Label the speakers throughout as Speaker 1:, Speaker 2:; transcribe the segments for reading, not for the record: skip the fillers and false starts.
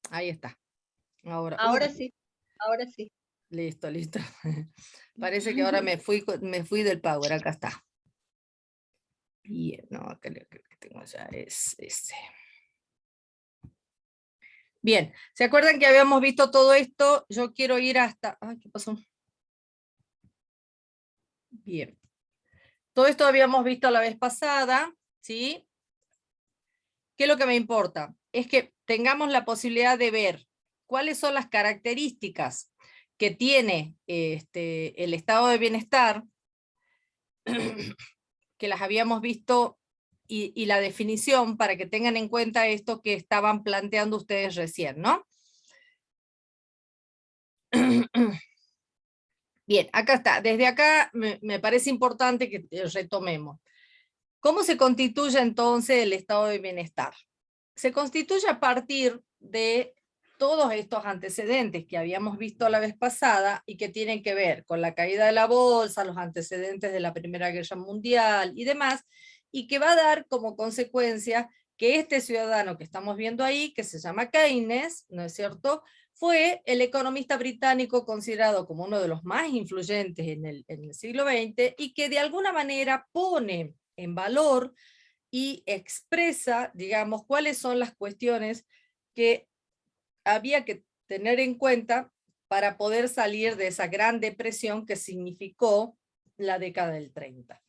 Speaker 1: Ahí está. Ahora,
Speaker 2: Ahora sí, ahora sí.
Speaker 1: listo, listo. Parece que ahora me fui del power, acá está. Bien, no, acá lo que tengo ya es ese. Bien, ¿se acuerdan que habíamos visto todo esto? Yo quiero ir hasta... Ay, ¿qué pasó? Bien. Todo esto habíamos visto la vez pasada, ¿sí? ¿Qué es lo que me importa? Es que tengamos la posibilidad de ver cuáles son las características que tiene el estado de bienestar, que las habíamos visto, y la definición para que tengan en cuenta esto que estaban planteando ustedes recién, ¿no? Bien, acá está. Desde acá me parece importante que retomemos. ¿Cómo se constituye entonces el estado de bienestar? Se constituye a partir de todos estos antecedentes que habíamos visto la vez pasada y que tienen que ver con la caída de la bolsa, los antecedentes de la Primera Guerra Mundial y demás, y que va a dar como consecuencia que este ciudadano que estamos viendo ahí, que se llama Keynes, ¿no es cierto?, fue el economista británico considerado como uno de los más influyentes en el siglo XX y que de alguna manera pone en valor y expresa, digamos, cuáles son las cuestiones que había que tener en cuenta para poder salir de esa gran depresión que significó la década del 30.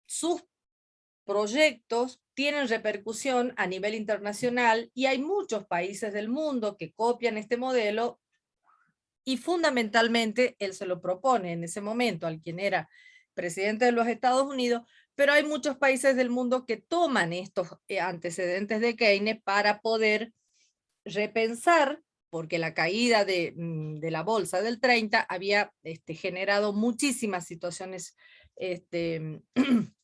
Speaker 1: Sus proyectos tienen repercusión a nivel internacional y hay muchos países del mundo que copian este modelo y fundamentalmente él se lo propone en ese momento al quien era presidente de los Estados Unidos, pero hay muchos países del mundo que toman estos antecedentes de Keynes para poder repensar, porque la caída de la bolsa del 30 había generado muchísimas situaciones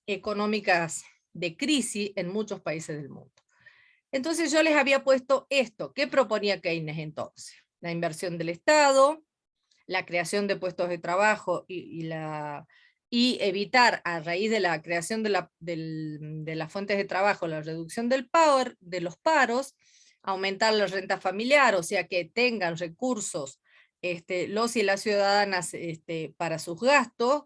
Speaker 1: económicas de crisis en muchos países del mundo. Entonces yo les había puesto esto. ¿Qué proponía Keynes entonces? La inversión del Estado, la creación de puestos de trabajo y evitar a raíz de la creación de las fuentes de trabajo, la reducción de los paros, aumentar la renta familiar, o sea que tengan recursos los y las ciudadanas para sus gastos.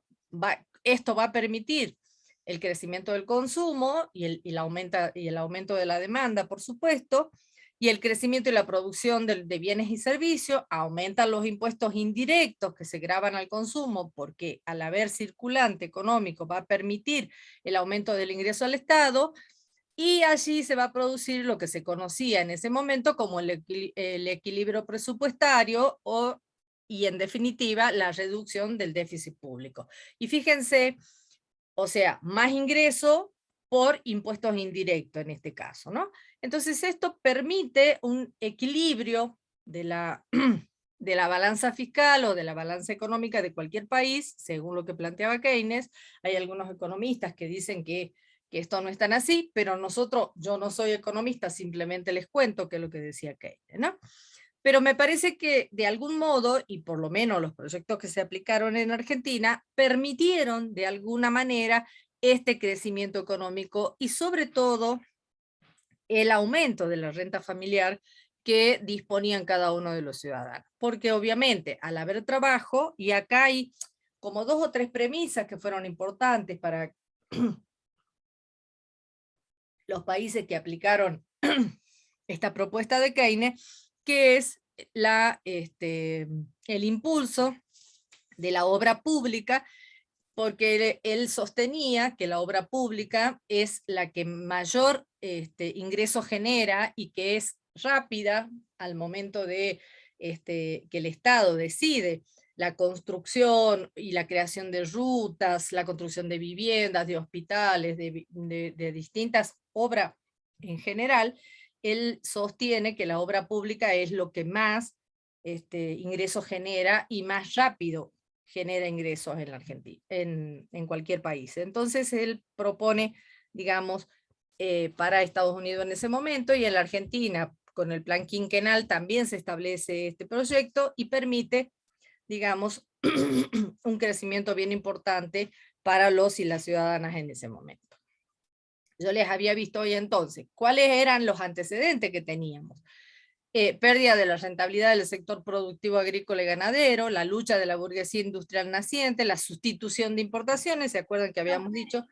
Speaker 1: Esto va a permitir el crecimiento del consumo y el aumento de la demanda, por supuesto, y el crecimiento y la producción de bienes y servicios. Aumentan los impuestos indirectos que se gravan al consumo, porque al haber circulante económico va a permitir el aumento del ingreso al Estado, y allí se va a producir lo que se conocía en ese momento como el equilibrio presupuestario y en definitiva la reducción del déficit público. Y fíjense, o sea, más ingreso por impuestos indirectos en este caso, ¿no? Entonces esto permite un equilibrio de de la balanza fiscal o de la balanza económica de cualquier país, según lo que planteaba Keynes. Hay algunos economistas que dicen que esto no es tan así, pero yo no soy economista, simplemente les cuento qué es lo que decía Keynes, ¿no? Pero me parece que de algún modo, y por lo menos los proyectos que se aplicaron en Argentina, permitieron de alguna manera este crecimiento económico y sobre todo el aumento de la renta familiar que disponían cada uno de los ciudadanos. Porque obviamente al haber trabajo, y acá hay como 2 o 3 premisas que fueron importantes para los países que aplicaron esta propuesta de Keynes, que es el impulso de la obra pública, porque él sostenía que la obra pública es la que mayor ingreso genera y que es rápida al momento de que el Estado decide la construcción y la creación de rutas, la construcción de viviendas, de hospitales, de distintas obras en general. Él sostiene que la obra pública es lo que más ingreso genera y más rápido genera ingresos en la Argentina, en cualquier país. Entonces él propone, digamos, para Estados Unidos en ese momento, y en la Argentina, con el plan quinquenal, también se establece este proyecto y permite, digamos, un crecimiento bien importante para los y las ciudadanas en ese momento. Yo les había visto hoy entonces cuáles eran los antecedentes que teníamos. Pérdida de la rentabilidad del sector productivo agrícola y ganadero, la lucha de la burguesía industrial naciente, la sustitución de importaciones, ¿se acuerdan que habíamos dicho?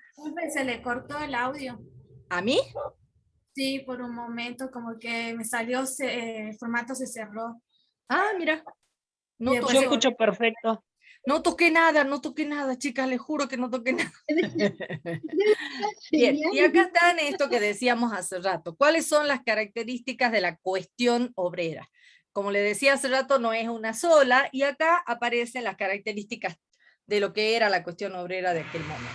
Speaker 3: Se le cortó el audio.
Speaker 1: ¿A mí?
Speaker 3: Sí, por un momento como que me salió, el formato se cerró.
Speaker 1: Ah, mira. No
Speaker 4: Yo escucho perfecto.
Speaker 1: No toqué nada, chicas, les juro que no toqué nada. Bien, y acá están esto que decíamos hace rato. ¿Cuáles son las características de la cuestión obrera? Como le decía hace rato, no es una sola, y acá aparecen las características de lo que era la cuestión obrera de aquel momento.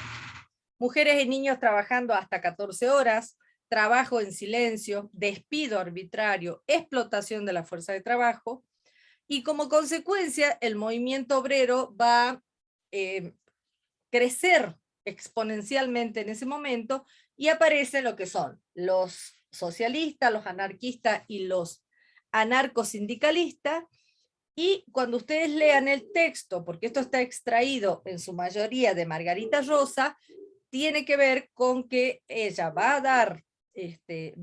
Speaker 1: Mujeres y niños trabajando hasta 14 horas, trabajo en silencio, despido arbitrario, explotación de la fuerza de trabajo, y como consecuencia el movimiento obrero va a crecer exponencialmente en ese momento, y aparece lo que son los socialistas, los anarquistas y los anarcosindicalistas. Y cuando ustedes lean el texto, porque esto está extraído en su mayoría de Margarita Rosa, tiene que ver con que ella va a dar,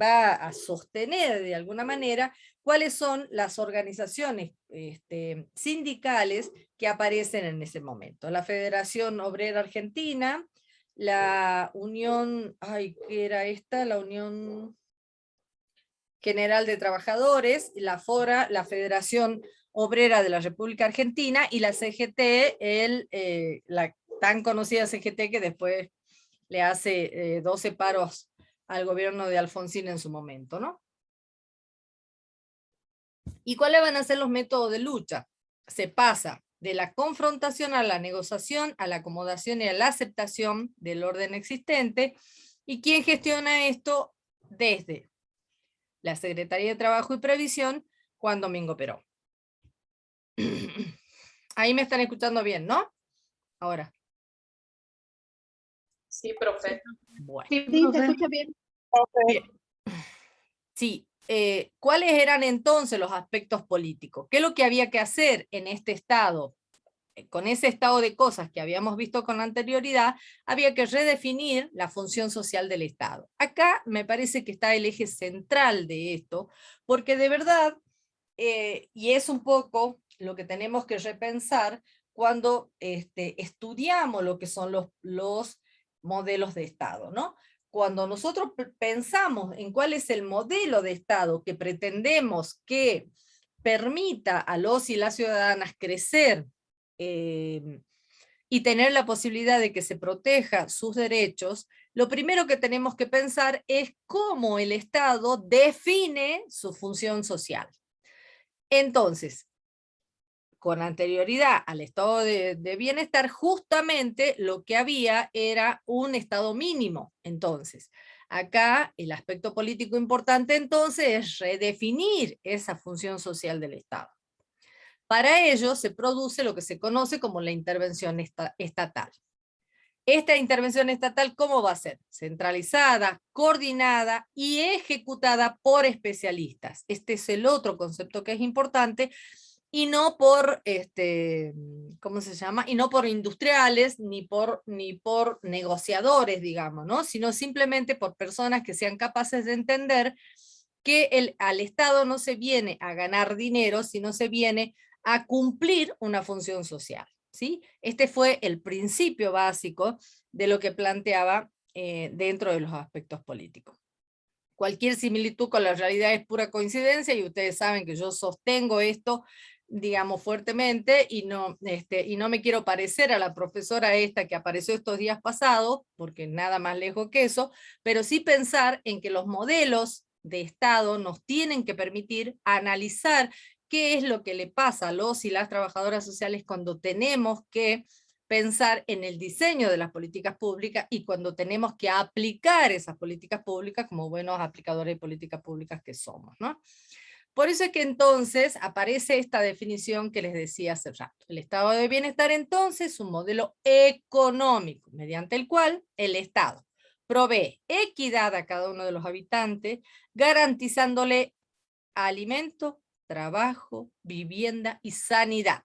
Speaker 1: va a sostener de alguna manera cuáles son las organizaciones sindicales que aparecen en ese momento. La Federación Obrera Argentina, la Unión, ¿qué era esta? La Unión General de Trabajadores, la FORA, la Federación Obrera de la República Argentina, y la CGT, la tan conocida CGT que después le hace 12 paros al gobierno de Alfonsín en su momento, ¿no? ¿Y cuáles van a ser los métodos de lucha? Se pasa de la confrontación a la negociación, a la acomodación y a la aceptación del orden existente. ¿Y quién gestiona esto? Desde la Secretaría de Trabajo y Previsión, Juan Domingo Perón. Ahí me están escuchando bien, ¿no? Ahora.
Speaker 4: Sí, profe.
Speaker 1: Bueno.
Speaker 2: Sí, se escucha bien.
Speaker 1: Bien. Sí, ¿cuáles eran entonces los aspectos políticos? ¿Qué es lo que había que hacer en este estado? Con ese estado de cosas que habíamos visto con anterioridad, había que redefinir la función social del Estado. Acá me parece que está el eje central de esto, porque de verdad, y es un poco lo que tenemos que repensar cuando estudiamos lo que son los modelos de Estado, ¿no? Cuando nosotros pensamos en cuál es el modelo de Estado que pretendemos que permita a los y las ciudadanas crecer y tener la posibilidad de que se proteja sus derechos, lo primero que tenemos que pensar es cómo el Estado define su función social. Entonces, con anterioridad al estado de bienestar, justamente lo que había era un estado mínimo. Entonces, acá el aspecto político importante entonces es redefinir esa función social del Estado. Para ello se produce lo que se conoce como la intervención estatal. Esta intervención estatal, ¿cómo va a ser? Centralizada, coordinada y ejecutada por especialistas. Este es el otro concepto que es importante, y no por, ¿cómo se llama? Y no por industriales, ni por negociadores, digamos, ¿no? Sino simplemente por personas que sean capaces de entender que al Estado no se viene a ganar dinero, sino se viene a cumplir una función social, ¿sí? Este fue el principio básico de lo que planteaba dentro de los aspectos políticos. Cualquier similitud con la realidad es pura coincidencia, y ustedes saben que yo sostengo esto, digamos, fuertemente, y no me quiero parecer a la profesora esta que apareció estos días pasados, porque nada más lejos que eso, pero sí pensar en que los modelos de Estado nos tienen que permitir analizar qué es lo que le pasa a los y las trabajadoras sociales cuando tenemos que pensar en el diseño de las políticas públicas y cuando tenemos que aplicar esas políticas públicas como buenos aplicadores de políticas públicas que somos, ¿no? Por eso es que entonces aparece esta definición que les decía hace rato. El estado de bienestar entonces es un modelo económico mediante el cual el Estado provee equidad a cada uno de los habitantes, garantizándole alimento, trabajo, vivienda y sanidad.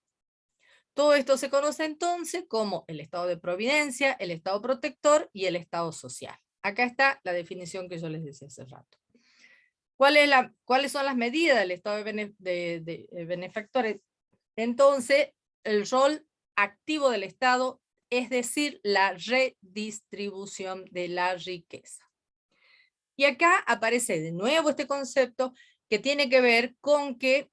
Speaker 1: Todo esto se conoce entonces como el estado de providencia, el estado protector y el estado social. Acá está la definición que yo les decía hace rato. ¿Cuáles son las medidas del estado de benefactores? Entonces, el rol activo del Estado, es decir, la redistribución de la riqueza. Y acá aparece de nuevo este concepto que tiene que ver con que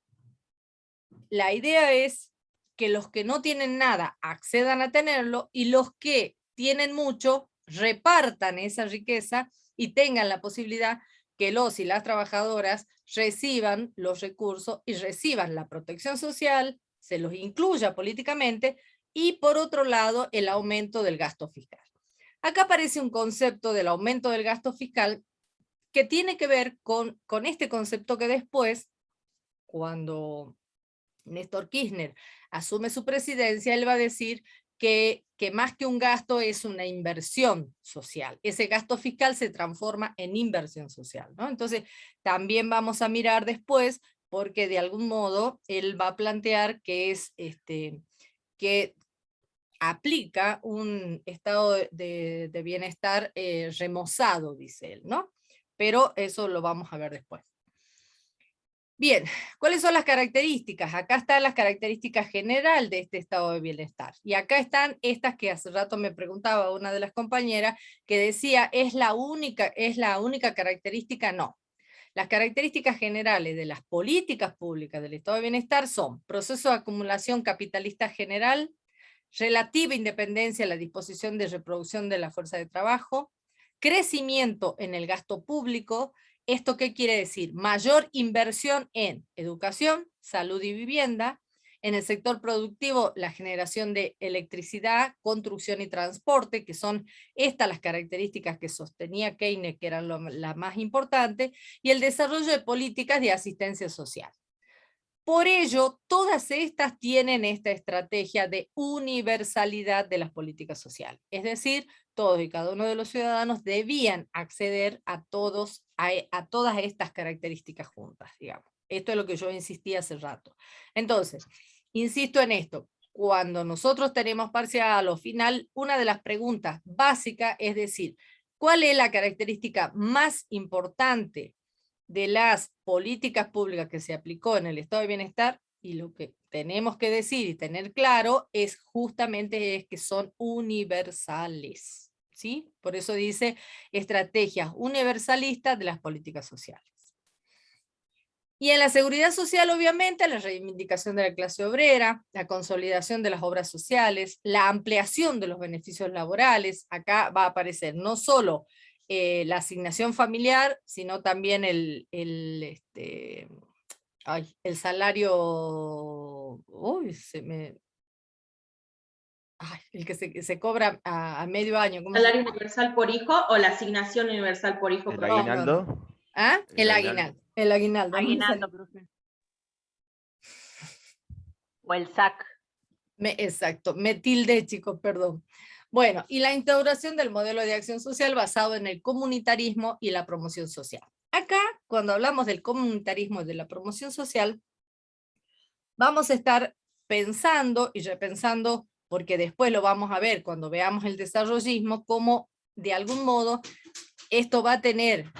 Speaker 1: la idea es que los que no tienen nada accedan a tenerlo, y los que tienen mucho repartan esa riqueza y tengan la posibilidad que los y las trabajadoras reciban los recursos y reciban la protección social, se los incluya políticamente, y por otro lado el aumento del gasto fiscal. Acá aparece un concepto del aumento del gasto fiscal que tiene que ver con este concepto que después, cuando Néstor Kirchner asume su presidencia, él va a decir que más que un gasto es una inversión social. Ese gasto fiscal se transforma en inversión social, ¿no? Entonces, también vamos a mirar después, porque de algún modo él va a plantear que es que aplica un estado de bienestar remozado, dice él, ¿no? Pero eso lo vamos a ver después. Bien, ¿cuáles son las características? Acá están las características generales de este estado de bienestar. Y acá están estas que hace rato me preguntaba una de las compañeras, que decía, ¿es la única característica? No. Las características generales de las políticas públicas del estado de bienestar son proceso de acumulación capitalista general, relativa independencia en la disposición de reproducción de la fuerza de trabajo, crecimiento en el gasto público. ¿Esto qué quiere decir? Mayor inversión en educación, salud y vivienda. En el sector productivo, la generación de electricidad, construcción y transporte, que son estas las características que sostenía Keynes, que eran las más importantes, y el desarrollo de políticas de asistencia social. Por ello, todas estas tienen esta estrategia de universalidad de las políticas sociales. Es decir, todos y cada uno de los ciudadanos debían acceder a todas estas características juntas, digamos. Esto es lo que yo insistí hace rato. Entonces, insisto en esto. Cuando nosotros tenemos parcial o final, una de las preguntas básicas es decir, ¿cuál es la característica más importante de las políticas públicas que se aplicó en el estado de bienestar? Y lo que tenemos que decir y tener claro es justamente que son universales, ¿sí? Por eso dice estrategias universalistas de las políticas sociales. Y en la seguridad social, obviamente, la reivindicación de la clase obrera, la consolidación de las obras sociales, la ampliación de los beneficios laborales. Acá va a aparecer no solo la asignación familiar, sino también el salario, el que se cobra a medio año. ¿Cómo se
Speaker 5: ¿Salario
Speaker 1: llama?
Speaker 5: universal por hijo o la asignación universal por hijo?
Speaker 6: ¿El
Speaker 1: No, no,
Speaker 6: aguinaldo?
Speaker 1: no. ¿Ah? El aguinaldo. El aguinaldo.
Speaker 4: Aguinaldo, profe. O el SAC.
Speaker 1: Exacto, me tildé, chicos, perdón. Bueno, y la instauración del modelo de acción social basado en el comunitarismo y la promoción social. Acá, cuando hablamos del comunitarismo y de la promoción social, vamos a estar pensando y repensando, porque después lo vamos a ver cuando veamos el desarrollismo, cómo de algún modo esto va a tener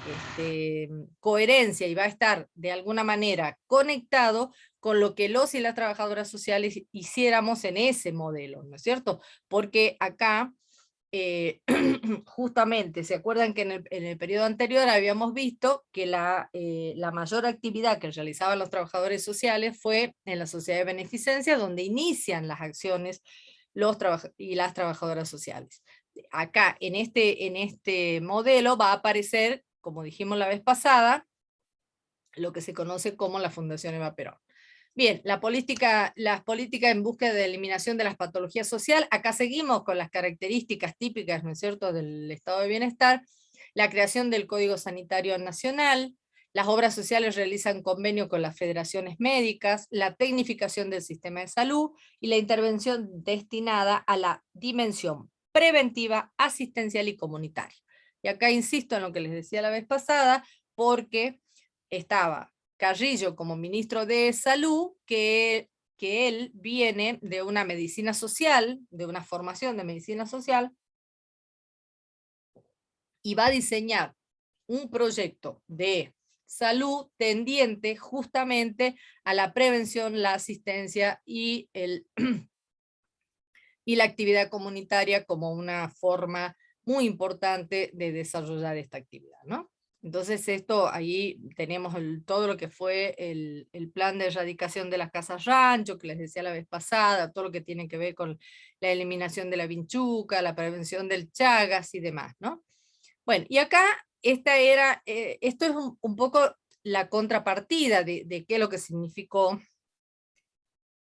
Speaker 1: coherencia y va a estar de alguna manera conectado con lo que los y las trabajadoras sociales hiciéramos en ese modelo, ¿no es cierto? Porque acá, justamente, ¿se acuerdan que en el periodo anterior habíamos visto que la mayor actividad que realizaban los trabajadores sociales fue en la sociedad de beneficencia, donde inician las acciones los y las trabajadoras sociales? Acá, en este modelo, va a aparecer, como dijimos la vez pasada, lo que se conoce como la Fundación Eva Perón. Bien, las políticas en búsqueda de eliminación de las patologías sociales, acá seguimos con las características típicas, ¿no es cierto?, del estado de bienestar, la creación del Código Sanitario Nacional, las obras sociales realizan convenio con las federaciones médicas, la tecnificación del sistema de salud y la intervención destinada a la dimensión preventiva, asistencial y comunitaria. Y acá insisto en lo que les decía la vez pasada, porque estaba Carrillo como ministro de Salud, que él viene de una medicina social, de una formación de medicina social, y va a diseñar un proyecto de salud tendiente justamente a la prevención, la asistencia y la actividad comunitaria como una forma muy importante de desarrollar esta actividad, ¿no? Entonces ahí tenemos todo lo que fue el plan de erradicación de las casas rancho, que les decía la vez pasada, todo lo que tiene que ver con la eliminación de la vinchuca, la prevención del Chagas y demás, ¿no? Bueno, y acá esto es un poco la contrapartida de qué es lo que significó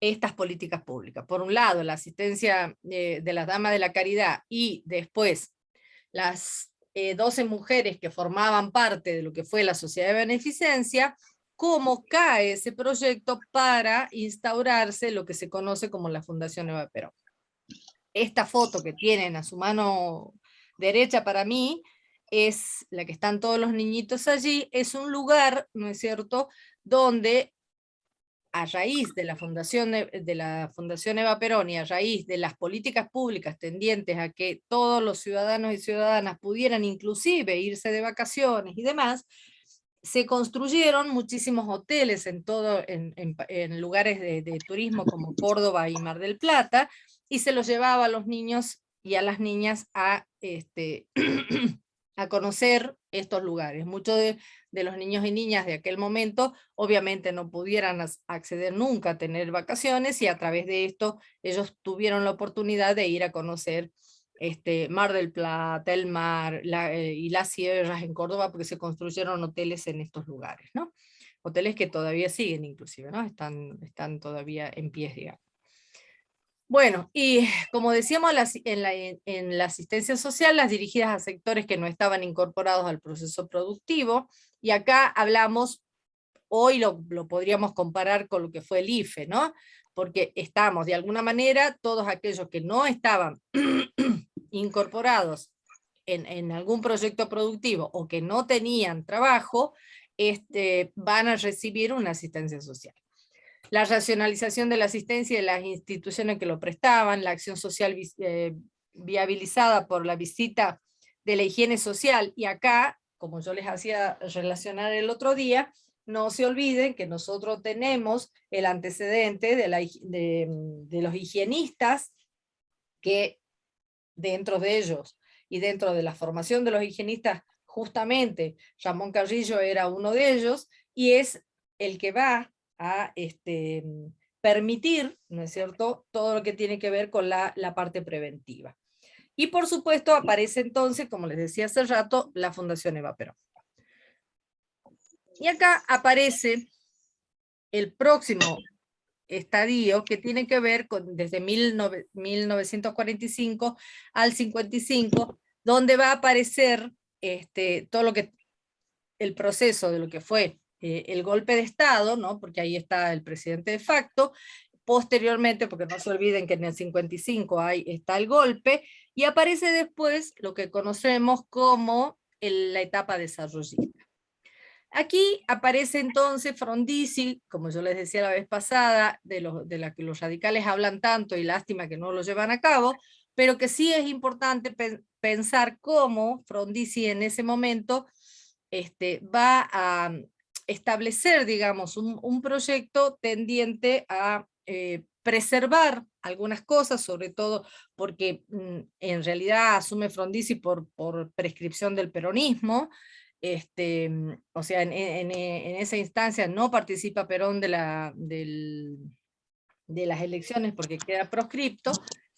Speaker 1: estas políticas públicas. Por un lado, la asistencia de las damas de la caridad, y después las 12 mujeres que formaban parte de lo que fue la sociedad de beneficencia, cómo cae ese proyecto para instaurarse lo que se conoce como la Fundación Eva Perón. Esta foto que tienen a su mano derecha para mí, es la que están todos los niñitos allí, es un lugar, ¿no es cierto?, donde a raíz de la Fundación Eva Perón y a raíz de las políticas públicas tendientes a que todos los ciudadanos y ciudadanas pudieran inclusive irse de vacaciones y demás, se construyeron muchísimos hoteles en lugares de turismo como Córdoba y Mar del Plata, y se los llevaba a los niños y a las niñas a conocer estos lugares. Muchos de los niños y niñas de aquel momento obviamente no pudieran acceder nunca a tener vacaciones, y a través de esto ellos tuvieron la oportunidad de ir a conocer Mar del Plata, el mar y las sierras en Córdoba, porque se construyeron hoteles en estos lugares, ¿no? Hoteles que todavía siguen inclusive, ¿no? Están todavía en pie, digamos. Bueno, y como decíamos, en la asistencia social, las dirigidas a sectores que no estaban incorporados al proceso productivo, y acá hablamos, hoy lo podríamos comparar con lo que fue el IFE, ¿no? Porque estamos, de alguna manera, todos aquellos que no estaban incorporados en algún proyecto productivo o que no tenían trabajo, van a recibir una asistencia social. La racionalización de la asistencia de las instituciones que lo prestaban, la acción social viabilizada por la visita de la higiene social, y acá, como yo les hacía relacionar el otro día, no se olviden que nosotros tenemos el antecedente de los higienistas, que dentro de ellos y dentro de la formación de los higienistas, justamente Ramón Carrillo era uno de ellos, y es el que va a permitir, ¿no es cierto?, todo lo que tiene que ver con la parte preventiva. Y por supuesto aparece entonces, como les decía hace rato, la Fundación Eva Perón. Y acá aparece el próximo estadio, que tiene que ver con desde 1945 al 55, donde va a aparecer todo lo que, el proceso de lo que fue el golpe de Estado, ¿no? Porque ahí está el presidente de facto, posteriormente, porque no se olviden que en el 55 está el golpe, y aparece después lo que conocemos como la etapa desarrollista. Aquí aparece entonces Frondizi, como yo les decía la vez pasada, de la que los radicales hablan tanto y lástima que no lo llevan a cabo, pero que sí es importante pensar cómo Frondizi en ese momento va a establecer, digamos, un proyecto tendiente a preservar algunas cosas, sobre todo porque en realidad asume Frondizi por prescripción del peronismo. O sea, en esa instancia no participa Perón de las elecciones porque queda proscripto,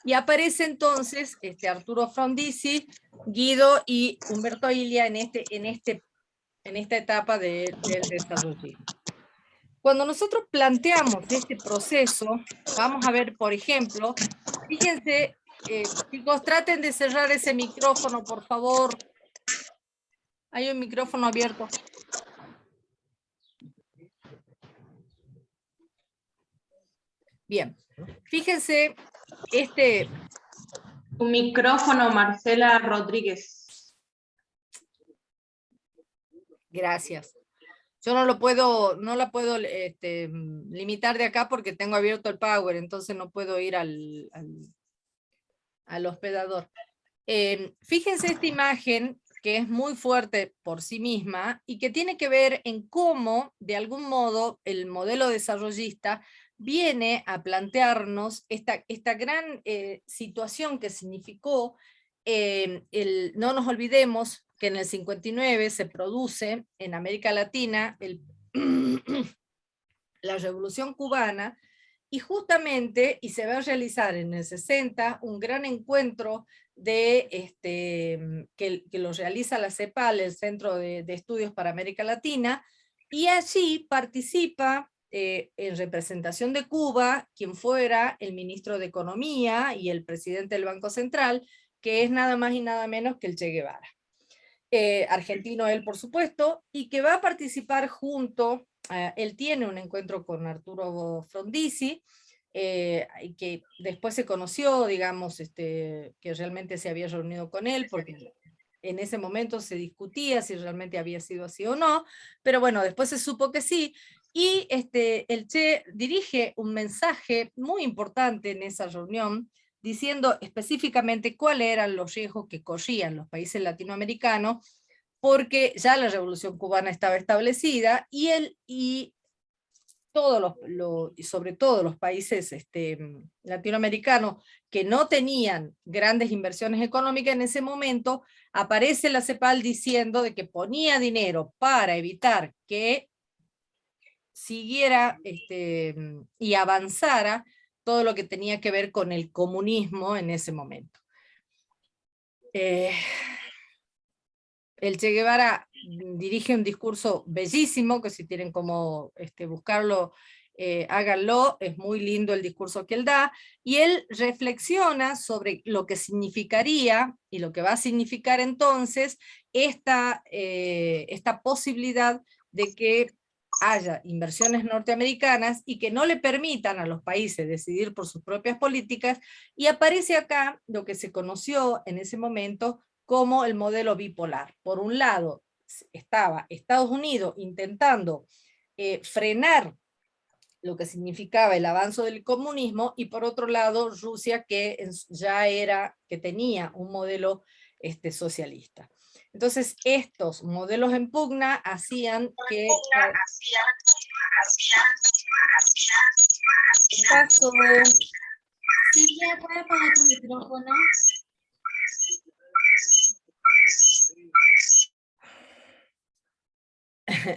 Speaker 1: y aparece entonces Arturo Frondizi, Guido y Humberto Ilia en esta etapa del desarrollismo. Cuando nosotros planteamos este proceso, vamos a ver, por ejemplo, fíjense, chicos, traten de cerrar ese micrófono, por favor. Hay un micrófono abierto. Bien, fíjense,
Speaker 5: Un micrófono, Marcela Rodríguez.
Speaker 1: Gracias. Yo no la puedo limitar de acá porque tengo abierto el Power, entonces no puedo ir al hospedador. Fíjense esta imagen que es muy fuerte por sí misma y que tiene que ver en cómo, de algún modo, el modelo desarrollista viene a plantearnos esta gran situación que significó, no nos olvidemos que en el 59 se produce en América Latina la Revolución Cubana, y justamente, y se va a realizar en el 60, un gran encuentro que lo realiza la CEPAL, el Centro de Estudios para América Latina, y allí participa en representación de Cuba, quien fuera el ministro de Economía y el presidente del Banco Central, que es nada más y nada menos que el Che Guevara. Argentino él, por supuesto, y que va a participar junto, él tiene un encuentro con Arturo Frondizi, y que después se conoció, digamos, que realmente se había reunido con él, porque en ese momento se discutía si realmente había sido así o no, pero bueno, después se supo que sí, y el Che dirige un mensaje muy importante en esa reunión, diciendo específicamente cuáles eran los riesgos que corrían los países latinoamericanos, porque ya la Revolución Cubana estaba establecida, y sobre todo los países latinoamericanos que no tenían grandes inversiones económicas en ese momento, aparece la CEPAL diciendo de que ponía dinero para evitar que siguiera y avanzara todo lo que tenía que ver con el comunismo en ese momento. El Che Guevara dirige un discurso bellísimo, que si tienen como buscarlo, háganlo, es muy lindo el discurso que él da, y él reflexiona sobre lo que significaría, y lo que va a significar entonces, esta posibilidad de que haya inversiones norteamericanas y que no le permitan a los países decidir por sus propias políticas, y aparece acá lo que se conoció en ese momento como el modelo bipolar. Por un lado estaba Estados Unidos intentando frenar lo que significaba el avance del comunismo, y por otro lado Rusia, que tenía un modelo socialista. Entonces estos modelos en pugna hacían que... ¿Qué pasó?
Speaker 3: Silvia, ¿puedes apagar tu micrófono?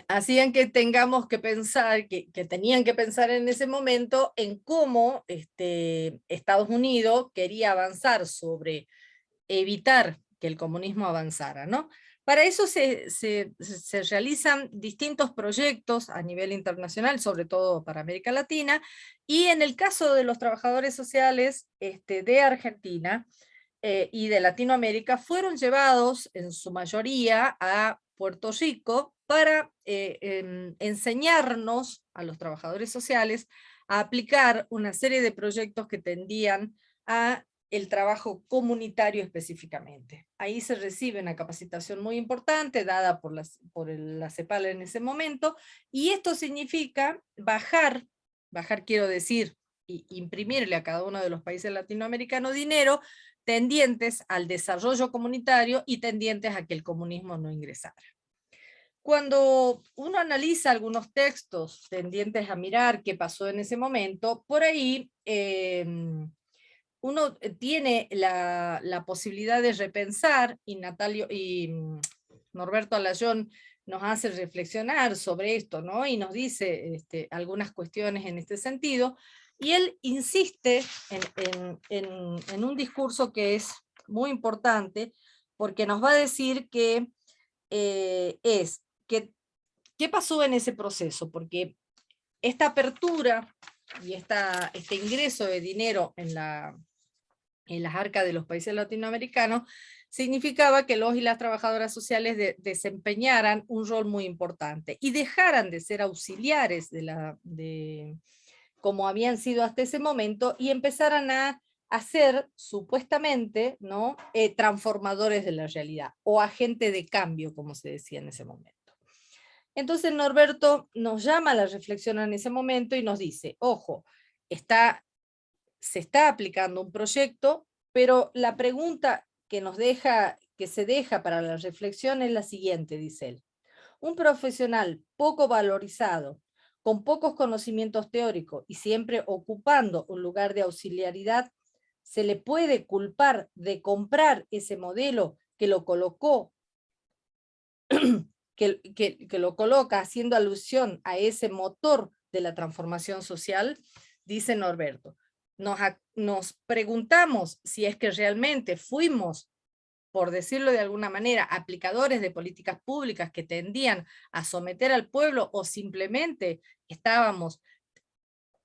Speaker 1: Hacían que tengamos que pensar, que tenían que pensar en ese momento en cómo Estados Unidos quería avanzar sobre evitar que el comunismo avanzara, ¿no? Para eso se realizan distintos proyectos a nivel internacional, sobre todo para América Latina, y en el caso de los trabajadores sociales de Argentina y de Latinoamérica, fueron llevados en su mayoría a Puerto Rico para enseñarnos a los trabajadores sociales a aplicar una serie de proyectos que tendían a el trabajo comunitario específicamente. Ahí se recibe una capacitación muy importante dada por la CEPAL en ese momento, y esto significa bajar quiero decir, imprimirle a cada uno de los países latinoamericanos dinero tendientes al desarrollo comunitario y tendientes a que el comunismo no ingresara. Cuando uno analiza algunos textos tendientes a mirar qué pasó en ese momento, por ahí uno tiene la posibilidad de repensar, y Norberto Alayón nos hace reflexionar sobre esto, ¿no? Y nos dice algunas cuestiones en este sentido, y él insiste en un discurso que es muy importante, porque nos va a decir que ¿qué pasó en ese proceso? Porque esta apertura y este ingreso de dinero en las arcas de los países latinoamericanos significaba que los y las trabajadoras sociales desempeñaran un rol muy importante y dejaran de ser auxiliares como habían sido hasta ese momento, y empezaran a ser supuestamente, ¿no? Transformadores de la realidad, o agente de cambio, como se decía en ese momento. Entonces Norberto nos llama a la reflexión en ese momento y nos dice, ojo, se está aplicando un proyecto, pero la pregunta que se deja para la reflexión es la siguiente, dice él. Un profesional poco valorizado, con pocos conocimientos teóricos y siempre ocupando un lugar de auxiliaridad, ¿se le puede culpar de comprar ese modelo que lo colocó, que lo coloca haciendo alusión a ese motor de la transformación social? Dice Norberto. Nos preguntamos si es que realmente fuimos, por decirlo de alguna manera, aplicadores de políticas públicas que tendían a someter al pueblo, o simplemente estábamos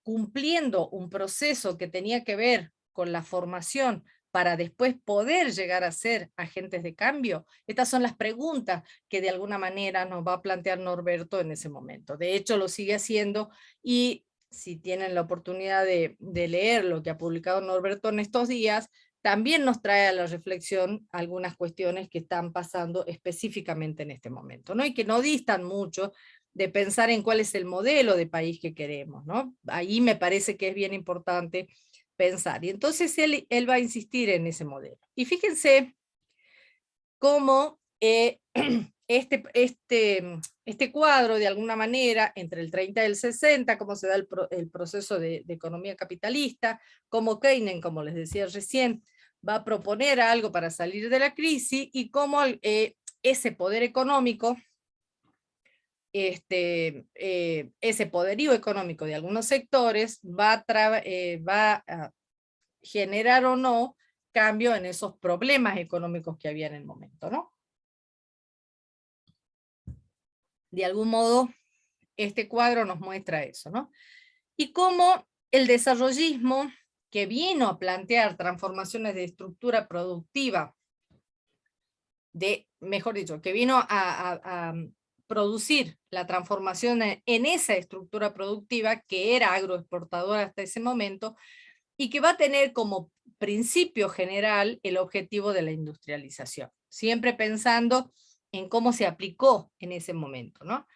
Speaker 1: cumpliendo un proceso que tenía que ver con la formación para después poder llegar a ser agentes de cambio. Estas son las preguntas que de alguna manera nos va a plantear Norberto en ese momento. De hecho, lo sigue haciendo, y si tienen la oportunidad de leer lo que ha publicado Norberto en estos días, también nos trae a la reflexión algunas cuestiones que están pasando específicamente en este momento, ¿no? Y que no distan mucho de pensar en cuál es el modelo de país que queremos, ¿no? Ahí me parece que es bien importante pensar. Y entonces él va a insistir en ese modelo. Y fíjense cómo este cuadro, de alguna manera, entre el 30 y el 60, cómo se da el proceso de economía capitalista, cómo Keynes, como les decía recién, va a proponer algo para salir de la crisis, y cómo ese poder económico, ese poderío económico de algunos sectores va a generar o no cambio en esos problemas económicos que había en el momento, ¿no? De algún modo, este cuadro nos muestra eso, ¿no? Y cómo el desarrollismo, que vino a plantear transformaciones de estructura productiva, mejor dicho, que vino a producir la transformación en esa estructura productiva que era agroexportadora hasta ese momento, y que va a tener como principio general el objetivo de la industrialización, siempre pensando en cómo se aplicó en ese momento, ¿no?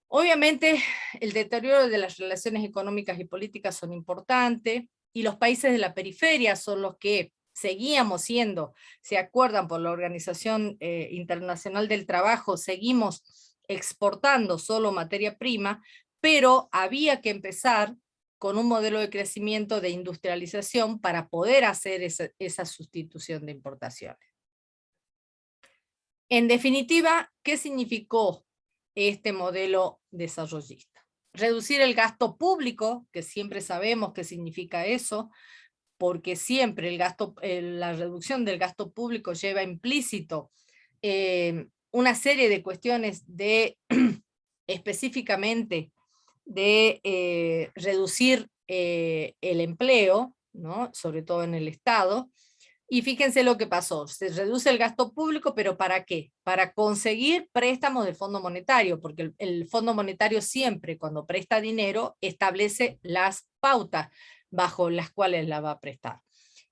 Speaker 1: Obviamente, el deterioro de las relaciones económicas y políticas son importantes, y los países de la periferia son los que seguíamos siendo, se acuerdan, por la Organización Internacional del Trabajo, seguimos exportando solo materia prima, pero había que empezar con un modelo de crecimiento de industrialización para poder hacer esa sustitución de importaciones. En definitiva, ¿qué significó este modelo desarrollista? Reducir el gasto público, que siempre sabemos qué significa eso, porque siempre la reducción del gasto público lleva implícito una serie de cuestiones específicamente de reducir el empleo, ¿no? Sobre todo en el Estado, Y fíjense lo que pasó, se reduce el gasto público, pero ¿para qué? Para conseguir préstamos del Fondo Monetario, porque el Fondo Monetario siempre, cuando presta dinero, establece las pautas bajo las cuales la va a prestar.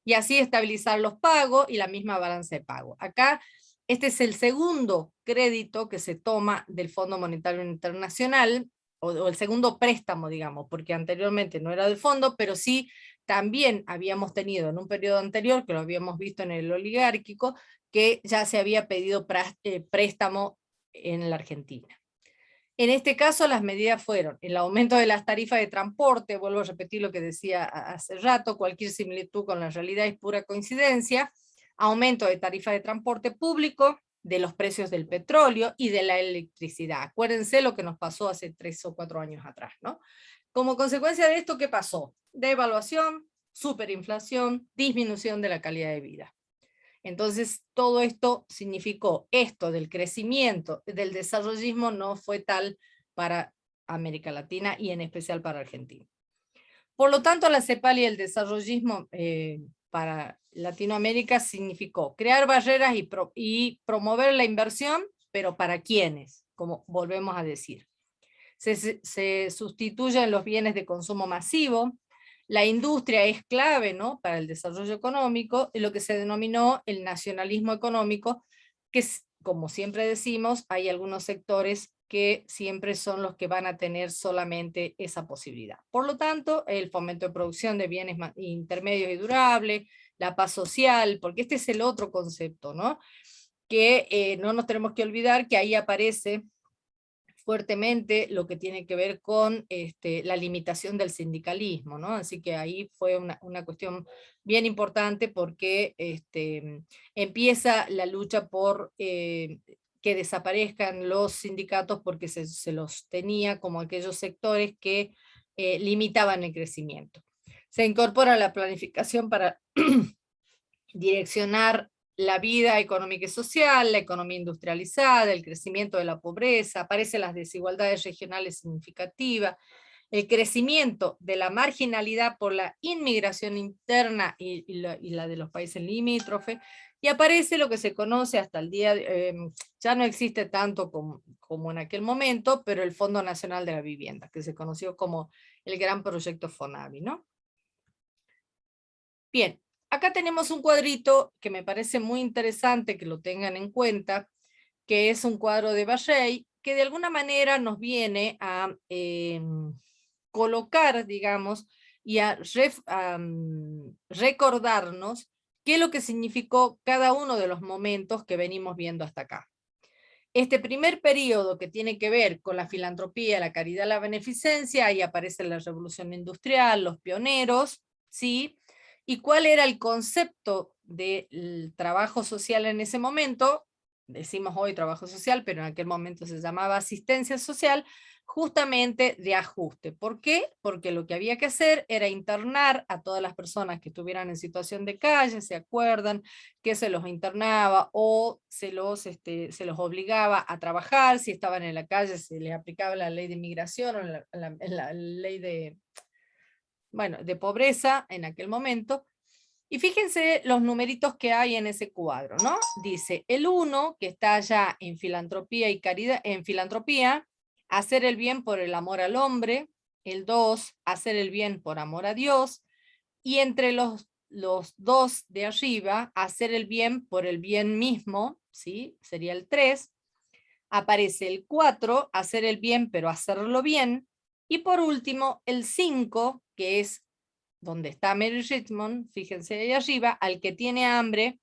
Speaker 1: Y así estabilizar los pagos y la misma balanza de pago. Acá, este es el segundo crédito que se toma del Fondo Monetario Internacional, o el segundo préstamo, digamos, porque anteriormente no era del fondo, pero sí también habíamos tenido en un periodo anterior, que lo habíamos visto en el oligárquico, que ya se había pedido préstamo en la Argentina. En este caso las medidas fueron el aumento de las tarifas de transporte, vuelvo a repetir lo que decía hace rato, cualquier similitud con la realidad es pura coincidencia, aumento de tarifas de transporte público, de los precios del petróleo y de la electricidad. Acuérdense lo que nos pasó hace 3 o 4 años atrás, ¿no? Como consecuencia de esto, ¿qué pasó? Devaluación, superinflación, disminución de la calidad de vida. Entonces, todo esto significó, esto del crecimiento, del desarrollismo no fue tal para América Latina y en especial para Argentina. Por lo tanto, la CEPAL y el desarrollismo para Latinoamérica significó crear barreras y promover la inversión, pero ¿para quiénes? Como volvemos a decir. Se sustituyen los bienes de consumo masivo, la industria es clave, ¿no?, para el desarrollo económico, y lo que se denominó el nacionalismo económico, que como siempre decimos, hay algunos sectores que siempre son los que van a tener solamente esa posibilidad. Por lo tanto, el fomento de producción de bienes intermedios y durables, la paz social, porque este es el otro concepto, ¿no?, que no nos tenemos que olvidar que ahí aparece fuertemente lo que tiene que ver con la limitación del sindicalismo, ¿no? Así que ahí fue una cuestión bien importante porque empieza la lucha por que desaparezcan los sindicatos porque se los tenía como aquellos sectores que limitaban el crecimiento. Se incorpora la planificación para direccionar la vida económica y social, la economía industrializada, el crecimiento de la pobreza, aparecen las desigualdades regionales significativas, el crecimiento de la marginalidad por la inmigración interna y la de los países limítrofes, y aparece lo que se conoce hasta el día, ya no existe tanto como en aquel momento, pero el Fondo Nacional de la Vivienda, que se conoció como el gran proyecto FONAVI, ¿no? Bien. Acá tenemos un cuadrito que me parece muy interesante que lo tengan en cuenta, que es un cuadro de Barrey, que de alguna manera nos viene a colocar, digamos, y a recordarnos qué es lo que significó cada uno de los momentos que venimos viendo hasta acá. Este primer periodo que tiene que ver con la filantropía, la caridad, la beneficencia, ahí aparece la revolución industrial, los pioneros, ¿sí? ¿Y cuál era el concepto del trabajo social en ese momento? Decimos hoy trabajo social, pero en aquel momento se llamaba asistencia social, justamente de ajuste. ¿Por qué? Porque lo que había que hacer era internar a todas las personas que estuvieran en situación de calle, ¿se acuerdan? Que se los internaba o se los obligaba a trabajar, si estaban en la calle se les aplicaba la ley de inmigración o la ley de pobreza en aquel momento. Y fíjense los numeritos que hay en ese cuadro, ¿no? Dice, el 1, que está allá en filantropía y caridad, en filantropía, hacer el bien por el amor al hombre, el 2, hacer el bien por amor a Dios, y entre los 2 de arriba, hacer el bien por el bien mismo, ¿sí? Sería el 3, aparece el 4, hacer el bien pero hacerlo bien, y por último el 5, que es donde está Mary Richmond, fíjense ahí arriba, al que tiene hambre,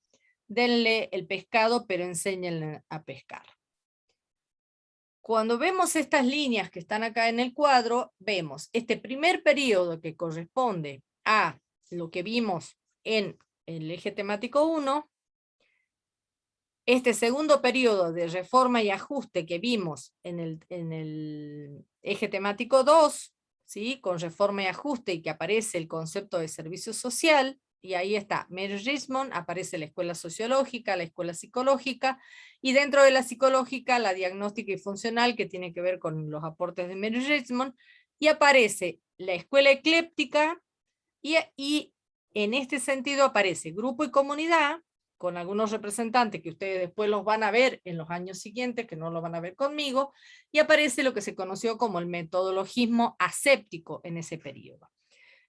Speaker 1: denle el pescado, pero enséñenle a pescar. Cuando vemos estas líneas que están acá en el cuadro, vemos este primer periodo que corresponde a lo que vimos en el eje temático 1, este segundo periodo de reforma y ajuste que vimos en el eje temático 2, ¿sí? Con reforma y ajuste, y que aparece el concepto de servicio social, y ahí está Mary Richmond, aparece la escuela sociológica, la escuela psicológica, y dentro de la psicológica la diagnóstica y funcional, que tiene que ver con los aportes de Mary Richmond, y aparece la escuela ecléptica, y en este sentido aparece grupo y comunidad, con algunos representantes que ustedes después los van a ver en los años siguientes, que no lo van a ver conmigo, y aparece lo que se conoció como el metodologismo aséptico en ese periodo.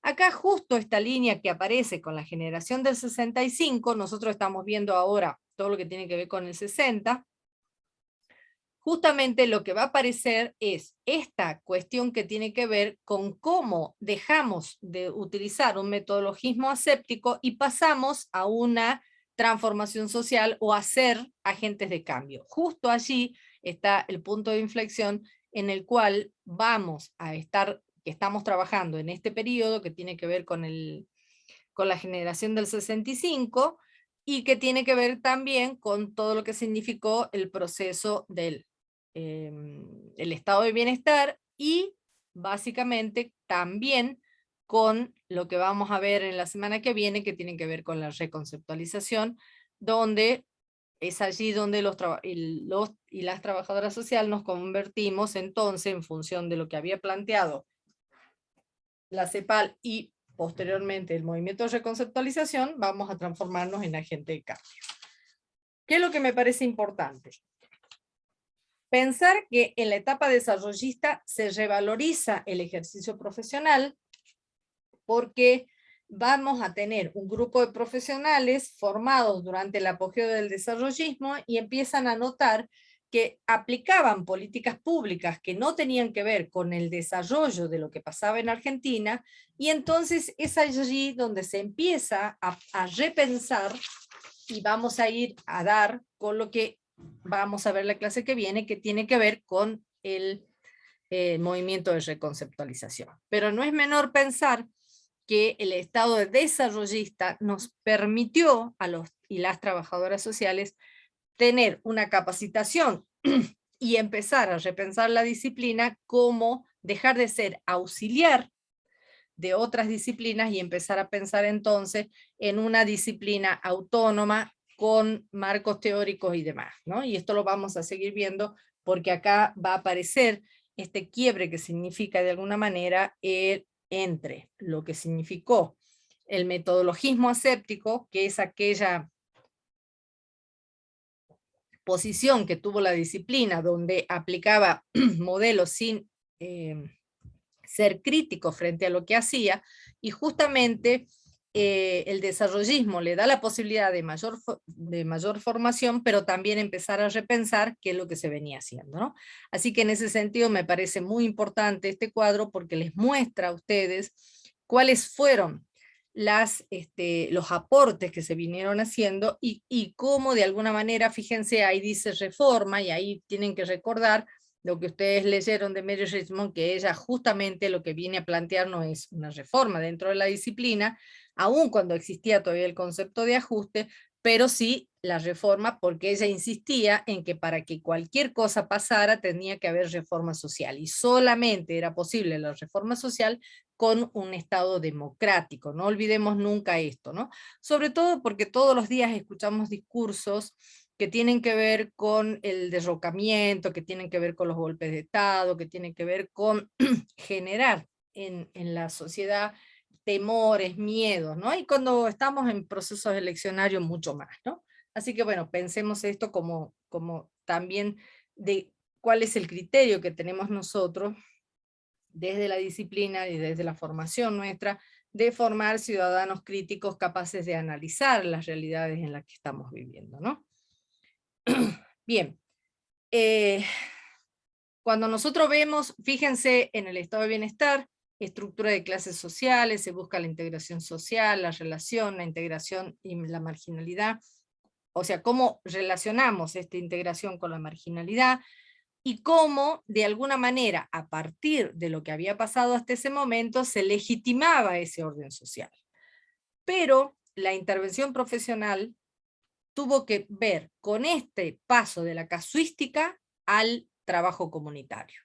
Speaker 1: Acá justo esta línea que aparece con la generación del 65, nosotros estamos viendo ahora todo lo que tiene que ver con el 60, justamente lo que va a aparecer es esta cuestión que tiene que ver con cómo dejamos de utilizar un metodologismo aséptico y pasamos a una transformación social o a ser agentes de cambio. Justo allí está el punto de inflexión en el cual vamos a estar, que estamos trabajando en este periodo que tiene que ver con la generación del 65 y que tiene que ver también con todo lo que significó el proceso del el estado de bienestar y básicamente también con lo que vamos a ver en la semana que viene, que tiene que ver con la reconceptualización, donde es allí donde los y las trabajadoras sociales nos convertimos entonces, en función de lo que había planteado la CEPAL y posteriormente el movimiento de reconceptualización, vamos a transformarnos en agente de cambio. ¿Qué es lo que me parece importante? Pensar que en la etapa desarrollista se revaloriza el ejercicio profesional porque vamos a tener un grupo de profesionales formados durante el apogeo del desarrollismo y empiezan a notar que aplicaban políticas públicas que no tenían que ver con el desarrollo de lo que pasaba en Argentina, y entonces es allí donde se empieza a repensar, y vamos a ir a dar con lo que vamos a ver la clase que viene, que tiene que ver con el movimiento de reconceptualización. Pero no es menor pensar que el estado desarrollista nos permitió a los y las trabajadoras sociales tener una capacitación y empezar a repensar la disciplina como dejar de ser auxiliar de otras disciplinas y empezar a pensar entonces en una disciplina autónoma con marcos teóricos y demás, ¿no? Y esto lo vamos a seguir viendo porque acá va a aparecer este quiebre que significa de alguna manera entre lo que significó el metodologismo aséptico, que es aquella posición que tuvo la disciplina donde aplicaba modelos sin ser crítico frente a lo que hacía, y justamente el desarrollismo le da la posibilidad de mayor formación, pero también empezar a repensar qué es lo que se venía haciendo, ¿no? Así que en ese sentido me parece muy importante este cuadro porque les muestra a ustedes cuáles fueron los aportes que se vinieron haciendo y cómo de alguna manera, fíjense, ahí dice reforma, y ahí tienen que recordar lo que ustedes leyeron de Mary Richmond, que ella justamente lo que viene a plantear no es una reforma dentro de la disciplina, aun cuando existía todavía el concepto de ajuste, pero sí la reforma, porque ella insistía en que para que cualquier cosa pasara tenía que haber reforma social, y solamente era posible la reforma social con un Estado democrático. No olvidemos nunca esto, ¿no? Sobre todo porque todos los días escuchamos discursos que tienen que ver con el derrocamiento, que tienen que ver con los golpes de Estado, que tienen que ver con generar en la sociedad temores, miedos, ¿no? Y cuando estamos en procesos eleccionarios mucho más, ¿no? Así que bueno, pensemos esto como también de cuál es el criterio que tenemos nosotros desde la disciplina y desde la formación nuestra, de formar ciudadanos críticos capaces de analizar las realidades en las que estamos viviendo, ¿no? Bien, cuando nosotros vemos, fíjense en el estado de bienestar, estructura de clases sociales, se busca la integración social, la relación, la integración y la marginalidad, o sea, cómo relacionamos esta integración con la marginalidad, y cómo, de alguna manera, a partir de lo que había pasado hasta ese momento, se legitimaba ese orden social. Pero la intervención profesional tuvo que ver con este paso de la casuística al trabajo comunitario.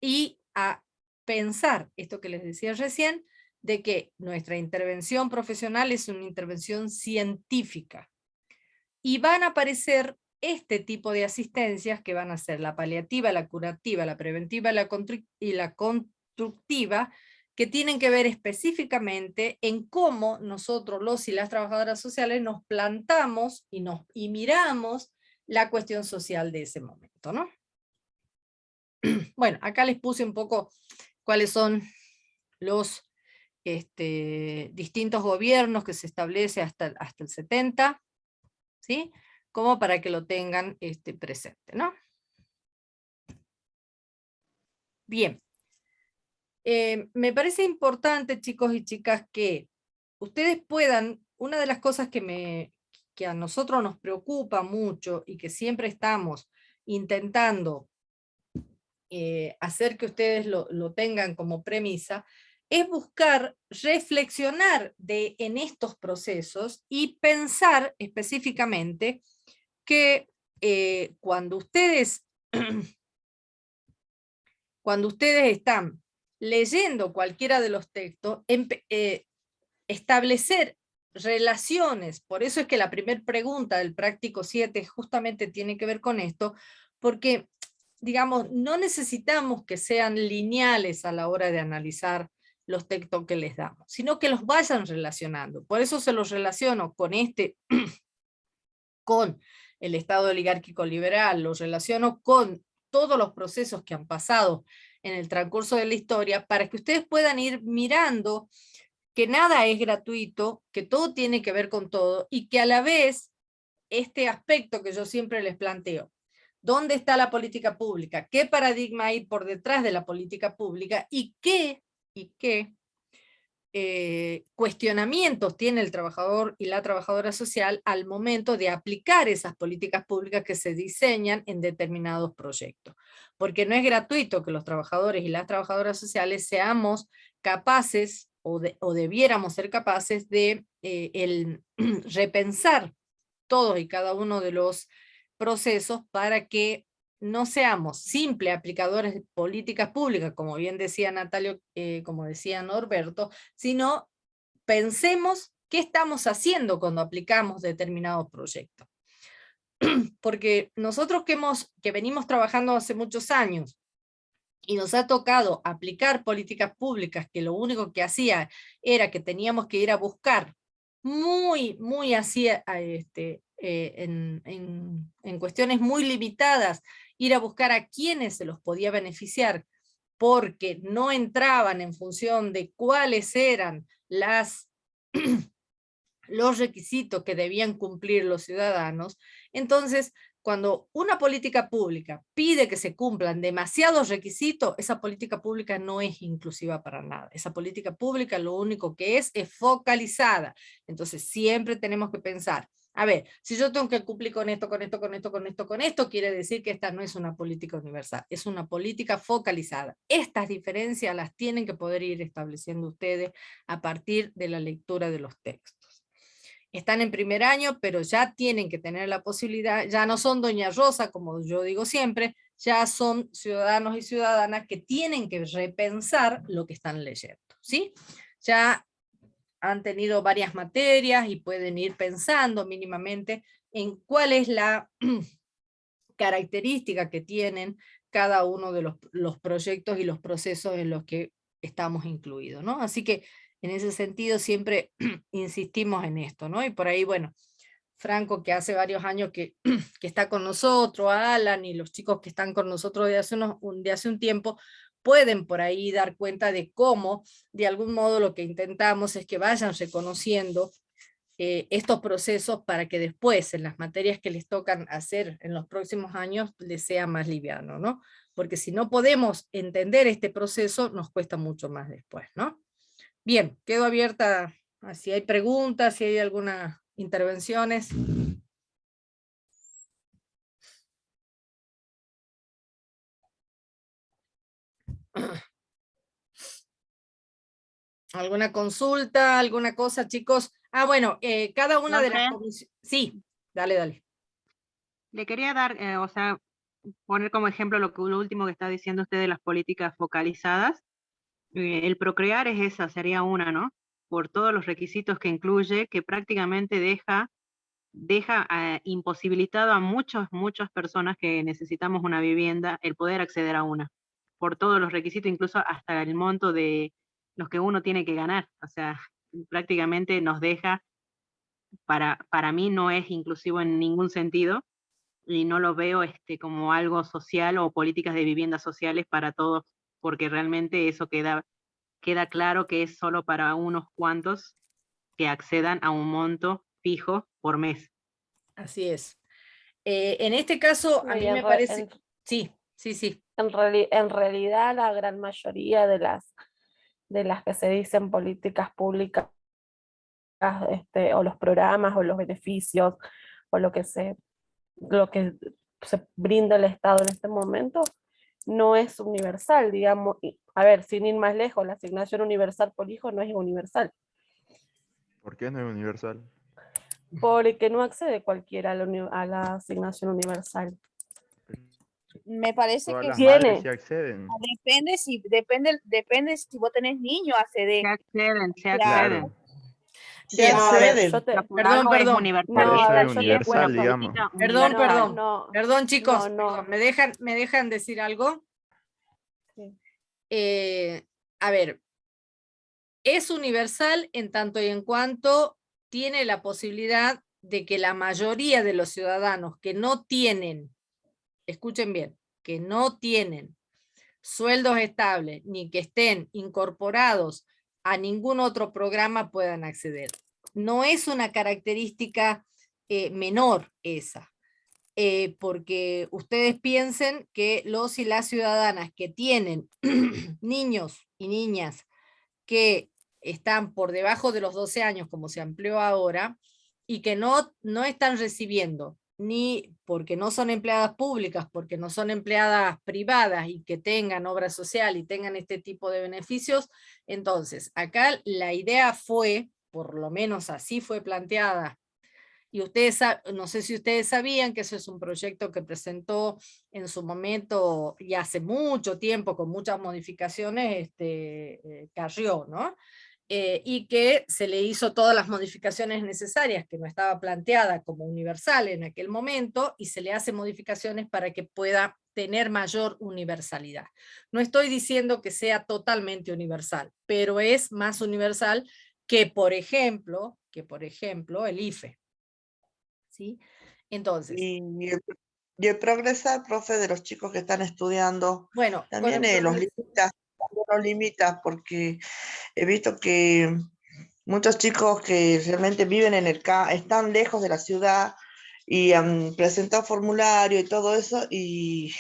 Speaker 1: Y a pensar, esto que les decía recién, de que nuestra intervención profesional es una intervención científica. Y van a aparecer este tipo de asistencias que van a ser la paliativa, la curativa, la preventiva y la constructiva, que tienen que ver específicamente en cómo nosotros, los y las trabajadoras sociales, nos plantamos y miramos la cuestión social de ese momento, ¿no? Bueno, acá les puse un poco cuáles son los distintos gobiernos que se establece hasta el 70, ¿sí? Como para que lo tengan presente, ¿no? Bien. Me parece importante, chicos y chicas, que ustedes puedan, una de las cosas que a nosotros nos preocupa mucho y que siempre estamos intentando hacer que ustedes lo tengan como premisa, es buscar reflexionar en estos procesos y pensar específicamente que cuando ustedes están leyendo cualquiera de los textos, establecer relaciones, por eso es que la primera pregunta del práctico 7 justamente tiene que ver con esto, porque, digamos, no necesitamos que sean lineales a la hora de analizar los textos que les damos, sino que los vayan relacionando. Por eso se los relaciono con con el Estado oligárquico liberal, los relaciono con todos los procesos que han pasado en el transcurso de la historia, para que ustedes puedan ir mirando que nada es gratuito, que todo tiene que ver con todo, y que a la vez, este aspecto que yo siempre les planteo, ¿dónde está la política pública? ¿Qué paradigma hay por detrás de la política pública? ¿Y qué cuestionamientos tiene el trabajador y la trabajadora social al momento de aplicar esas políticas públicas que se diseñan en determinados proyectos? Porque no es gratuito que los trabajadores y las trabajadoras sociales seamos capaces o debiéramos ser capaces de repensar todos y cada uno de los procesos para que no seamos simples aplicadores de políticas públicas, como bien decía Natalio, como decía Norberto, sino pensemos qué estamos haciendo cuando aplicamos determinados proyectos. Porque nosotros que venimos trabajando hace muchos años, y nos ha tocado aplicar políticas públicas que lo único que hacía era que teníamos que ir a buscar muy así, en cuestiones muy limitadas, ir a buscar a quienes se los podía beneficiar, porque no entraban en función de cuáles eran los requisitos que debían cumplir los ciudadanos. Entonces, cuando una política pública pide que se cumplan demasiados requisitos, esa política pública no es inclusiva para nada. Esa política pública lo único que es focalizada. Entonces siempre tenemos que pensar, a ver, si yo tengo que cumplir con esto, quiere decir que esta no es una política universal, es una política focalizada. Estas diferencias las tienen que poder ir estableciendo ustedes a partir de la lectura de los textos. Están en primer año, pero ya tienen que tener la posibilidad, ya no son Doña Rosa, como yo digo siempre, ya son ciudadanos y ciudadanas que tienen que repensar lo que están leyendo, ¿sí? Ya han tenido varias materias y pueden ir pensando mínimamente en cuál es la característica que tienen cada uno de los proyectos y los procesos en los que estamos incluidos, ¿no? Así que en ese sentido siempre insistimos en esto, ¿no? Y por ahí, bueno, Franco, que hace varios años que está con nosotros, Alan y los chicos que están con nosotros de hace un tiempo, pueden por ahí dar cuenta de cómo, de algún modo, lo que intentamos es que vayan reconociendo estos procesos para que después, en las materias que les tocan hacer en los próximos años, les sea más liviano, ¿no? Porque si no podemos entender este proceso, nos cuesta mucho más después, ¿no? Bien, quedo abierta a si hay preguntas, si hay algunas intervenciones. ¿Alguna consulta, alguna cosa, chicos? Ah, bueno, cada una de las comisiones... Sí, dale.
Speaker 6: Le quería dar, o sea, poner como ejemplo lo último que está diciendo usted de las políticas focalizadas. El procrear es esa, sería una, ¿no? Por todos los requisitos que incluye, que prácticamente deja imposibilitado a muchas personas que necesitamos una vivienda el poder acceder a una, por todos los requisitos, incluso hasta el monto de los que uno tiene que ganar. O sea, prácticamente nos deja, para mí no es inclusivo en ningún sentido, y no lo veo como algo social o políticas de viviendas sociales para todos, porque realmente eso queda claro que es solo para unos cuantos que accedan a un monto fijo por mes.
Speaker 1: Así es. En este caso, a
Speaker 7: No, y
Speaker 1: mí me parece... Sí, sí, sí.
Speaker 7: en realidad la gran mayoría de las que se dicen políticas públicas, o los programas o los beneficios o lo que se brinda el Estado en este momento no es universal, digamos. A ver, sin ir más lejos, la asignación universal por hijo no es universal,
Speaker 8: ¿Por qué no es universal?
Speaker 7: porque no accede cualquiera a la asignación universal.
Speaker 2: Me parece
Speaker 8: Todas
Speaker 2: que
Speaker 8: las
Speaker 7: Tiene.
Speaker 8: madres sí acceden.
Speaker 2: depende si vos tenés niños, accedés.
Speaker 6: Se acceden.
Speaker 8: Claro.
Speaker 1: Bien,
Speaker 7: No, a ver,
Speaker 2: acceden.
Speaker 7: yo te-
Speaker 6: Por
Speaker 1: Perdón,
Speaker 6: algo es
Speaker 1: perdón.
Speaker 6: universal.
Speaker 7: No,
Speaker 8: Por eso
Speaker 7: a ver,
Speaker 8: es
Speaker 7: yo te
Speaker 8: universal,
Speaker 7: cuento.
Speaker 8: digamos.
Speaker 1: Perdón,
Speaker 7: No,
Speaker 1: perdón.
Speaker 7: no,
Speaker 1: Perdón, chicos,
Speaker 7: no.
Speaker 1: perdón, ¿me dejan decir algo?
Speaker 7: Sí.
Speaker 1: A ver, es universal en tanto y en cuanto tiene la posibilidad de que la mayoría de los ciudadanos que no tienen, escuchen bien, que no tienen sueldos estables ni que estén incorporados a ningún otro programa puedan acceder. No es una característica menor esa. Porque ustedes piensen que los y las ciudadanas que tienen niños y niñas que están por debajo de los 12 años, como se amplió ahora, y que no están recibiendo, ni porque no son empleadas públicas, porque no son empleadas privadas y que tengan obra social y tengan este tipo de beneficios, entonces acá la idea fue, por lo menos así fue planteada, y ustedes, no sé si ustedes sabían que eso es un proyecto que presentó en su momento y hace mucho tiempo con muchas modificaciones Carrió, ¿no? Y que se le hizo todas las modificaciones necesarias, que no estaba planteada como universal en aquel momento, y se le hace modificaciones para que pueda tener mayor universalidad. No estoy diciendo que sea totalmente universal, pero es más universal que, por ejemplo, el IFE. ¿Sí? Entonces,
Speaker 9: Y el progresar, profe, de los chicos que están estudiando,
Speaker 1: bueno,
Speaker 9: también los limita, porque he visto que muchos chicos que realmente viven en están lejos de la ciudad y han presentado formulario y todo eso, y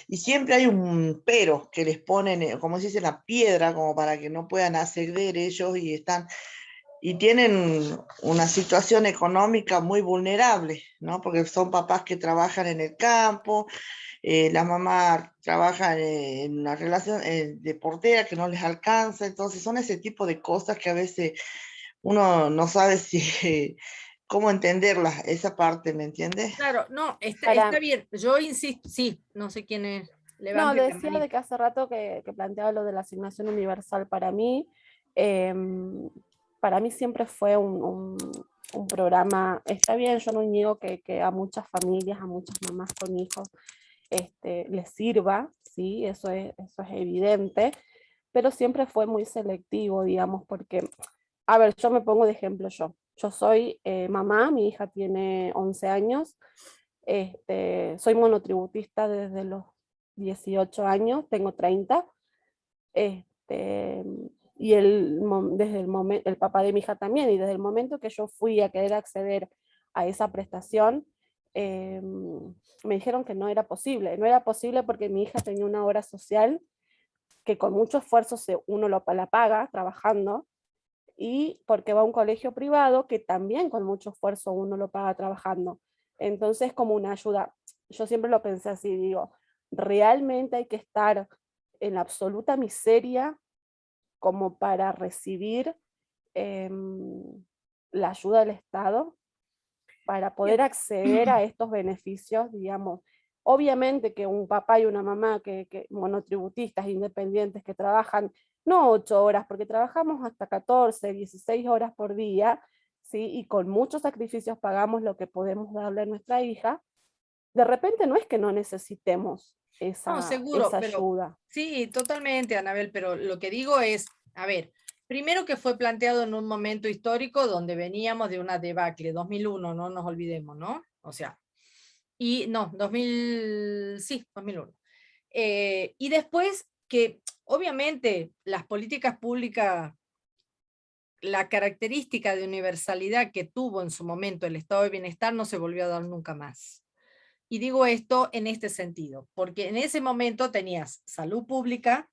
Speaker 9: siempre hay un pero que les ponen, como se dice, la piedra, como para que no puedan acceder ellos y tienen una situación económica muy vulnerable, ¿no? Porque son papás que trabajan en el campo, la mamá trabaja en una relación de portera que no les alcanza, entonces son ese tipo de cosas que a veces uno no sabe si cómo entenderla, esa parte, ¿me entiendes?
Speaker 1: claro, no, está
Speaker 7: Para-
Speaker 1: bien, yo insisto, sí, no sé quién es,
Speaker 7: No,
Speaker 1: levante la
Speaker 7: decía
Speaker 1: manito.
Speaker 7: de que hace rato que planteaba lo de la asignación universal. Para mí siempre fue un programa, está bien, yo no niego que a muchas familias, a muchas mamás con hijos, les sirva, ¿sí? Eso es evidente, pero siempre fue muy selectivo, digamos, porque, a ver, yo me pongo de ejemplo yo soy mamá, mi hija tiene 11 años, soy monotributista desde los 18 años, tengo 30, y desde el papá de mi hija también, y desde el momento que yo fui a querer acceder a esa prestación, me dijeron que no era posible porque mi hija tenía una obra social que con mucho esfuerzo uno la paga trabajando, y porque va a un colegio privado que también con mucho esfuerzo uno lo paga trabajando. Entonces, como una ayuda, yo siempre lo pensé así, digo, realmente hay que estar en la absoluta miseria como para recibir la ayuda del Estado, para poder acceder a estos beneficios, digamos. Obviamente que un papá y una mamá monotributistas independientes que trabajan no 8 horas, porque trabajamos hasta 14, 16 horas por día, ¿sí? Y con muchos sacrificios pagamos lo que podemos darle a nuestra hija. De repente no es que no necesitemos
Speaker 1: No, seguro,
Speaker 7: esa
Speaker 1: pero
Speaker 7: ayuda.
Speaker 1: sí, totalmente, Anabel, pero lo que digo es, A ver, primero que fue planteado en un momento histórico donde veníamos de una debacle, 2001, no nos olvidemos, ¿no? O sea, y no, 2001. Y después que obviamente las políticas públicas, la característica de universalidad que tuvo en su momento el estado de bienestar no se volvió a dar nunca más. Y digo esto en este sentido, porque en ese momento tenías salud pública,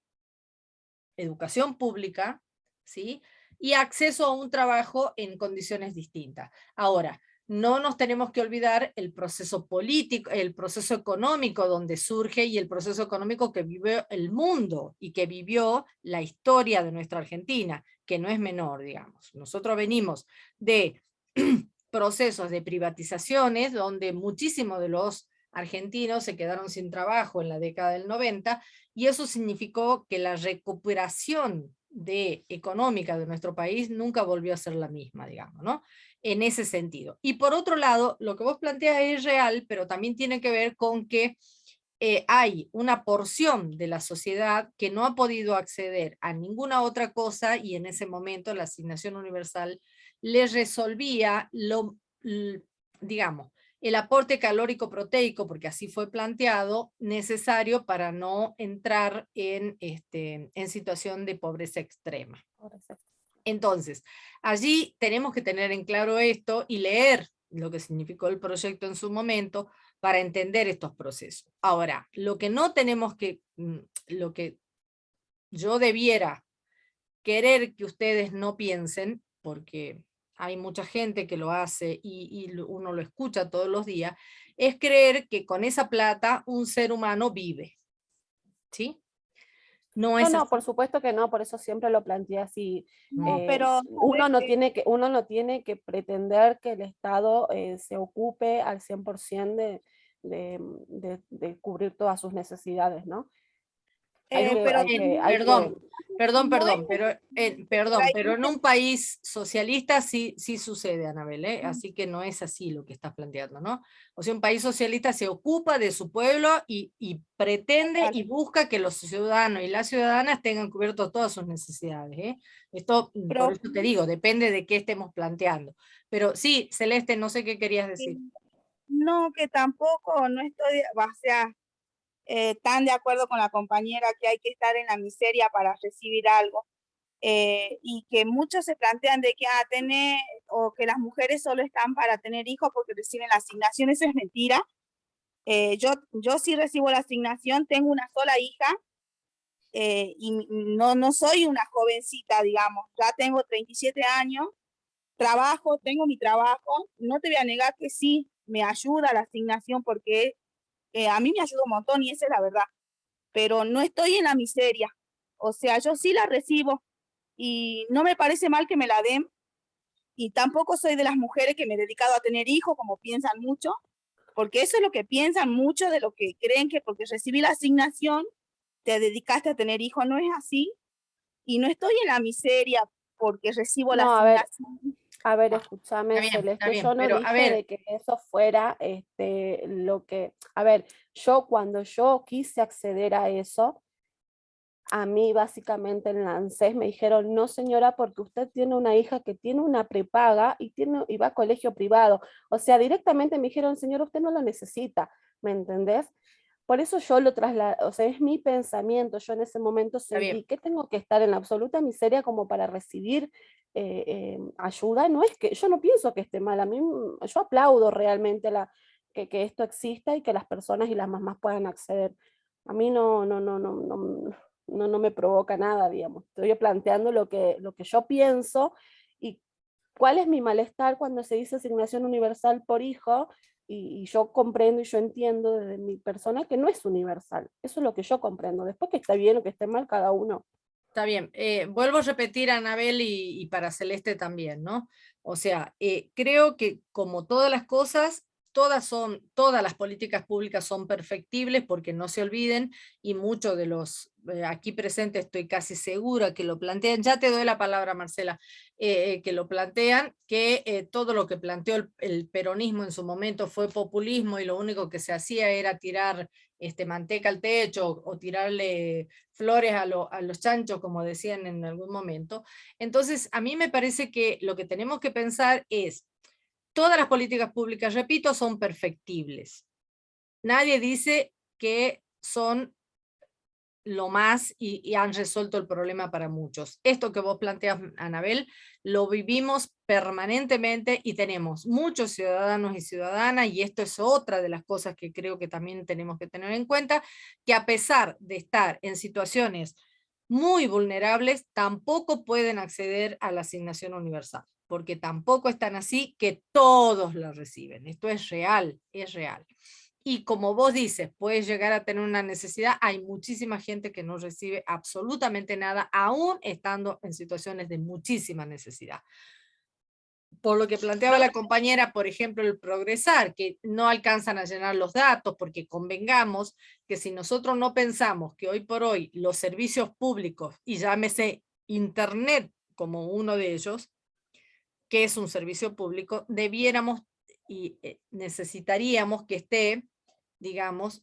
Speaker 1: educación pública, ¿sí? Y acceso a un trabajo en condiciones distintas. Ahora, no nos tenemos que olvidar el proceso político, el proceso económico donde surge y el proceso económico que vive el mundo y que vivió la historia de nuestra Argentina, que no es menor, digamos. Nosotros venimos de procesos de privatizaciones donde muchísimos de los argentinos se quedaron sin trabajo en la década del 90 y eso significó que la recuperación económica de nuestro país nunca volvió a ser la misma, digamos, ¿no? En ese sentido. Y por otro lado, lo que vos planteas es real, pero también tiene que ver con que hay una porción de la sociedad que no ha podido acceder a ninguna otra cosa y en ese momento la asignación universal les resolvía digamos, el aporte calórico proteico, porque así fue planteado, necesario para no entrar en situación de pobreza extrema. Entonces, allí tenemos que tener en claro esto y leer lo que significó el proyecto en su momento para entender estos procesos. Ahora, lo que no tenemos que, lo que yo debiera querer que ustedes no piensen, porque hay mucha gente que lo hace y uno lo escucha todos los días, es creer que con esa plata un ser humano vive. ¿Sí? No es
Speaker 7: No,
Speaker 1: así.
Speaker 7: por supuesto que no, por eso siempre lo planteé así.
Speaker 2: No, pero
Speaker 7: Uno no tiene que pretender que el Estado se ocupe al 100% de cubrir todas sus necesidades, ¿no?
Speaker 1: Perdón, pero en
Speaker 2: no,
Speaker 1: un país socialista sí sucede, Anabel, ¿eh? Así que no es así lo que estás planteando, ¿no? O sea, un país socialista se ocupa de su pueblo y pretende y busca que los ciudadanos y las ciudadanas tengan cubierto todas sus necesidades, ¿eh? Esto, por eso te digo, depende de qué estemos planteando. Pero sí, Celeste, no sé qué querías decir.
Speaker 2: No, que tampoco no estoy, o sea, tan de acuerdo con la compañera que hay que estar en la miseria para recibir algo. Y que muchos se plantean de que tener, o que las mujeres solo están para tener hijos porque reciben la asignación, eso es mentira. Yo sí recibo la asignación, tengo una sola hija, y no soy una jovencita, digamos, ya tengo 37 años, trabajo, tengo mi trabajo, no te voy a negar que sí, me ayuda la asignación porque a mí me ayuda un montón y esa es la verdad, pero no estoy en la miseria, o sea, yo sí la recibo y no me parece mal que me la den y tampoco soy de las mujeres que me he dedicado a tener hijos como piensan mucho, porque eso es lo que piensan mucho de lo que creen que porque recibí la asignación te dedicaste a tener hijos, no es así y no estoy en la miseria porque recibo la asignación.
Speaker 7: A ver, escúchame, Celeste, yo no dije de que eso fuera lo que... A ver, cuando yo quise acceder a eso, a mí básicamente en la ANSES me dijeron, no señora, porque usted tiene una hija que tiene una prepaga y va a colegio privado. O sea, directamente me dijeron, señora, usted no lo necesita, ¿me entendés? Por eso yo lo trasladé, o sea, es mi pensamiento, yo en ese momento sentí que tengo que estar en la absoluta miseria como para recibir ayuda. No es que, yo no pienso que esté mal, yo aplaudo realmente que esto exista y que las personas y las mamás puedan acceder. A mí no me provoca nada, digamos. Estoy planteando lo que yo pienso y cuál es mi malestar cuando se dice asignación universal por hijo y yo comprendo y yo entiendo desde mi persona que no es universal. Eso es lo que yo comprendo. Después que esté bien o que esté mal, cada uno.
Speaker 1: Está bien. Vuelvo a repetir, Anabel, y para Celeste también, ¿no? O sea, creo que como todas las cosas, todas las políticas públicas son perfectibles, porque no se olviden, y muchos de los aquí presentes estoy casi segura que lo plantean, ya te doy la palabra Marcela, que lo plantean, que todo lo que planteó el peronismo en su momento fue populismo, y lo único que se hacía era tirar manteca al techo, o tirarle flores a los chanchos, como decían en algún momento. Entonces, a mí me parece que lo que tenemos que pensar es, todas las políticas públicas, repito, son perfectibles. Nadie dice que son lo más y han resuelto el problema para muchos. Esto que vos planteas, Anabel, lo vivimos permanentemente, y tenemos muchos ciudadanos y ciudadanas, y esto es otra de las cosas que creo que también tenemos que tener en cuenta, que a pesar de estar en situaciones muy vulnerables, tampoco pueden acceder a la asignación universal, porque tampoco están así que todos la reciben. Esto es real, es real. Y como vos dices, puedes llegar a tener una necesidad. Hay muchísima gente que no recibe absolutamente nada, aún estando en situaciones de muchísima necesidad. Por lo que planteaba la compañera, por ejemplo, el progresar, que no alcanzan a llenar los datos, porque convengamos que si nosotros no pensamos que hoy por hoy los servicios públicos, y llámese Internet como uno de ellos, que es un servicio público, debiéramos y necesitaríamos que esté, digamos,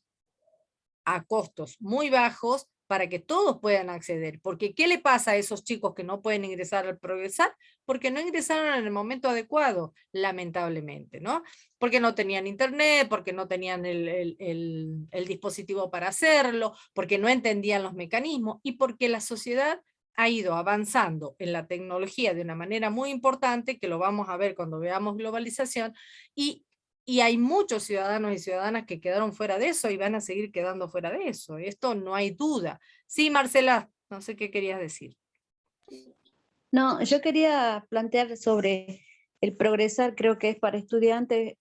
Speaker 1: a costos muy bajos para que todos puedan acceder. Porque ¿qué le pasa a esos chicos que no pueden ingresar al progresar? Porque no ingresaron en el momento adecuado, lamentablemente, ¿no? Porque no tenían internet, porque no tenían el dispositivo para hacerlo, porque no entendían los mecanismos, y porque la sociedad ha ido avanzando en la tecnología de una manera muy importante, que lo vamos a ver cuando veamos globalización, y hay muchos ciudadanos y ciudadanas que quedaron fuera de eso y van a seguir quedando fuera de eso. Esto no hay duda. Sí, Marcela, no sé qué querías decir.
Speaker 10: No, yo quería plantear sobre el progresar, creo que es para estudiantes,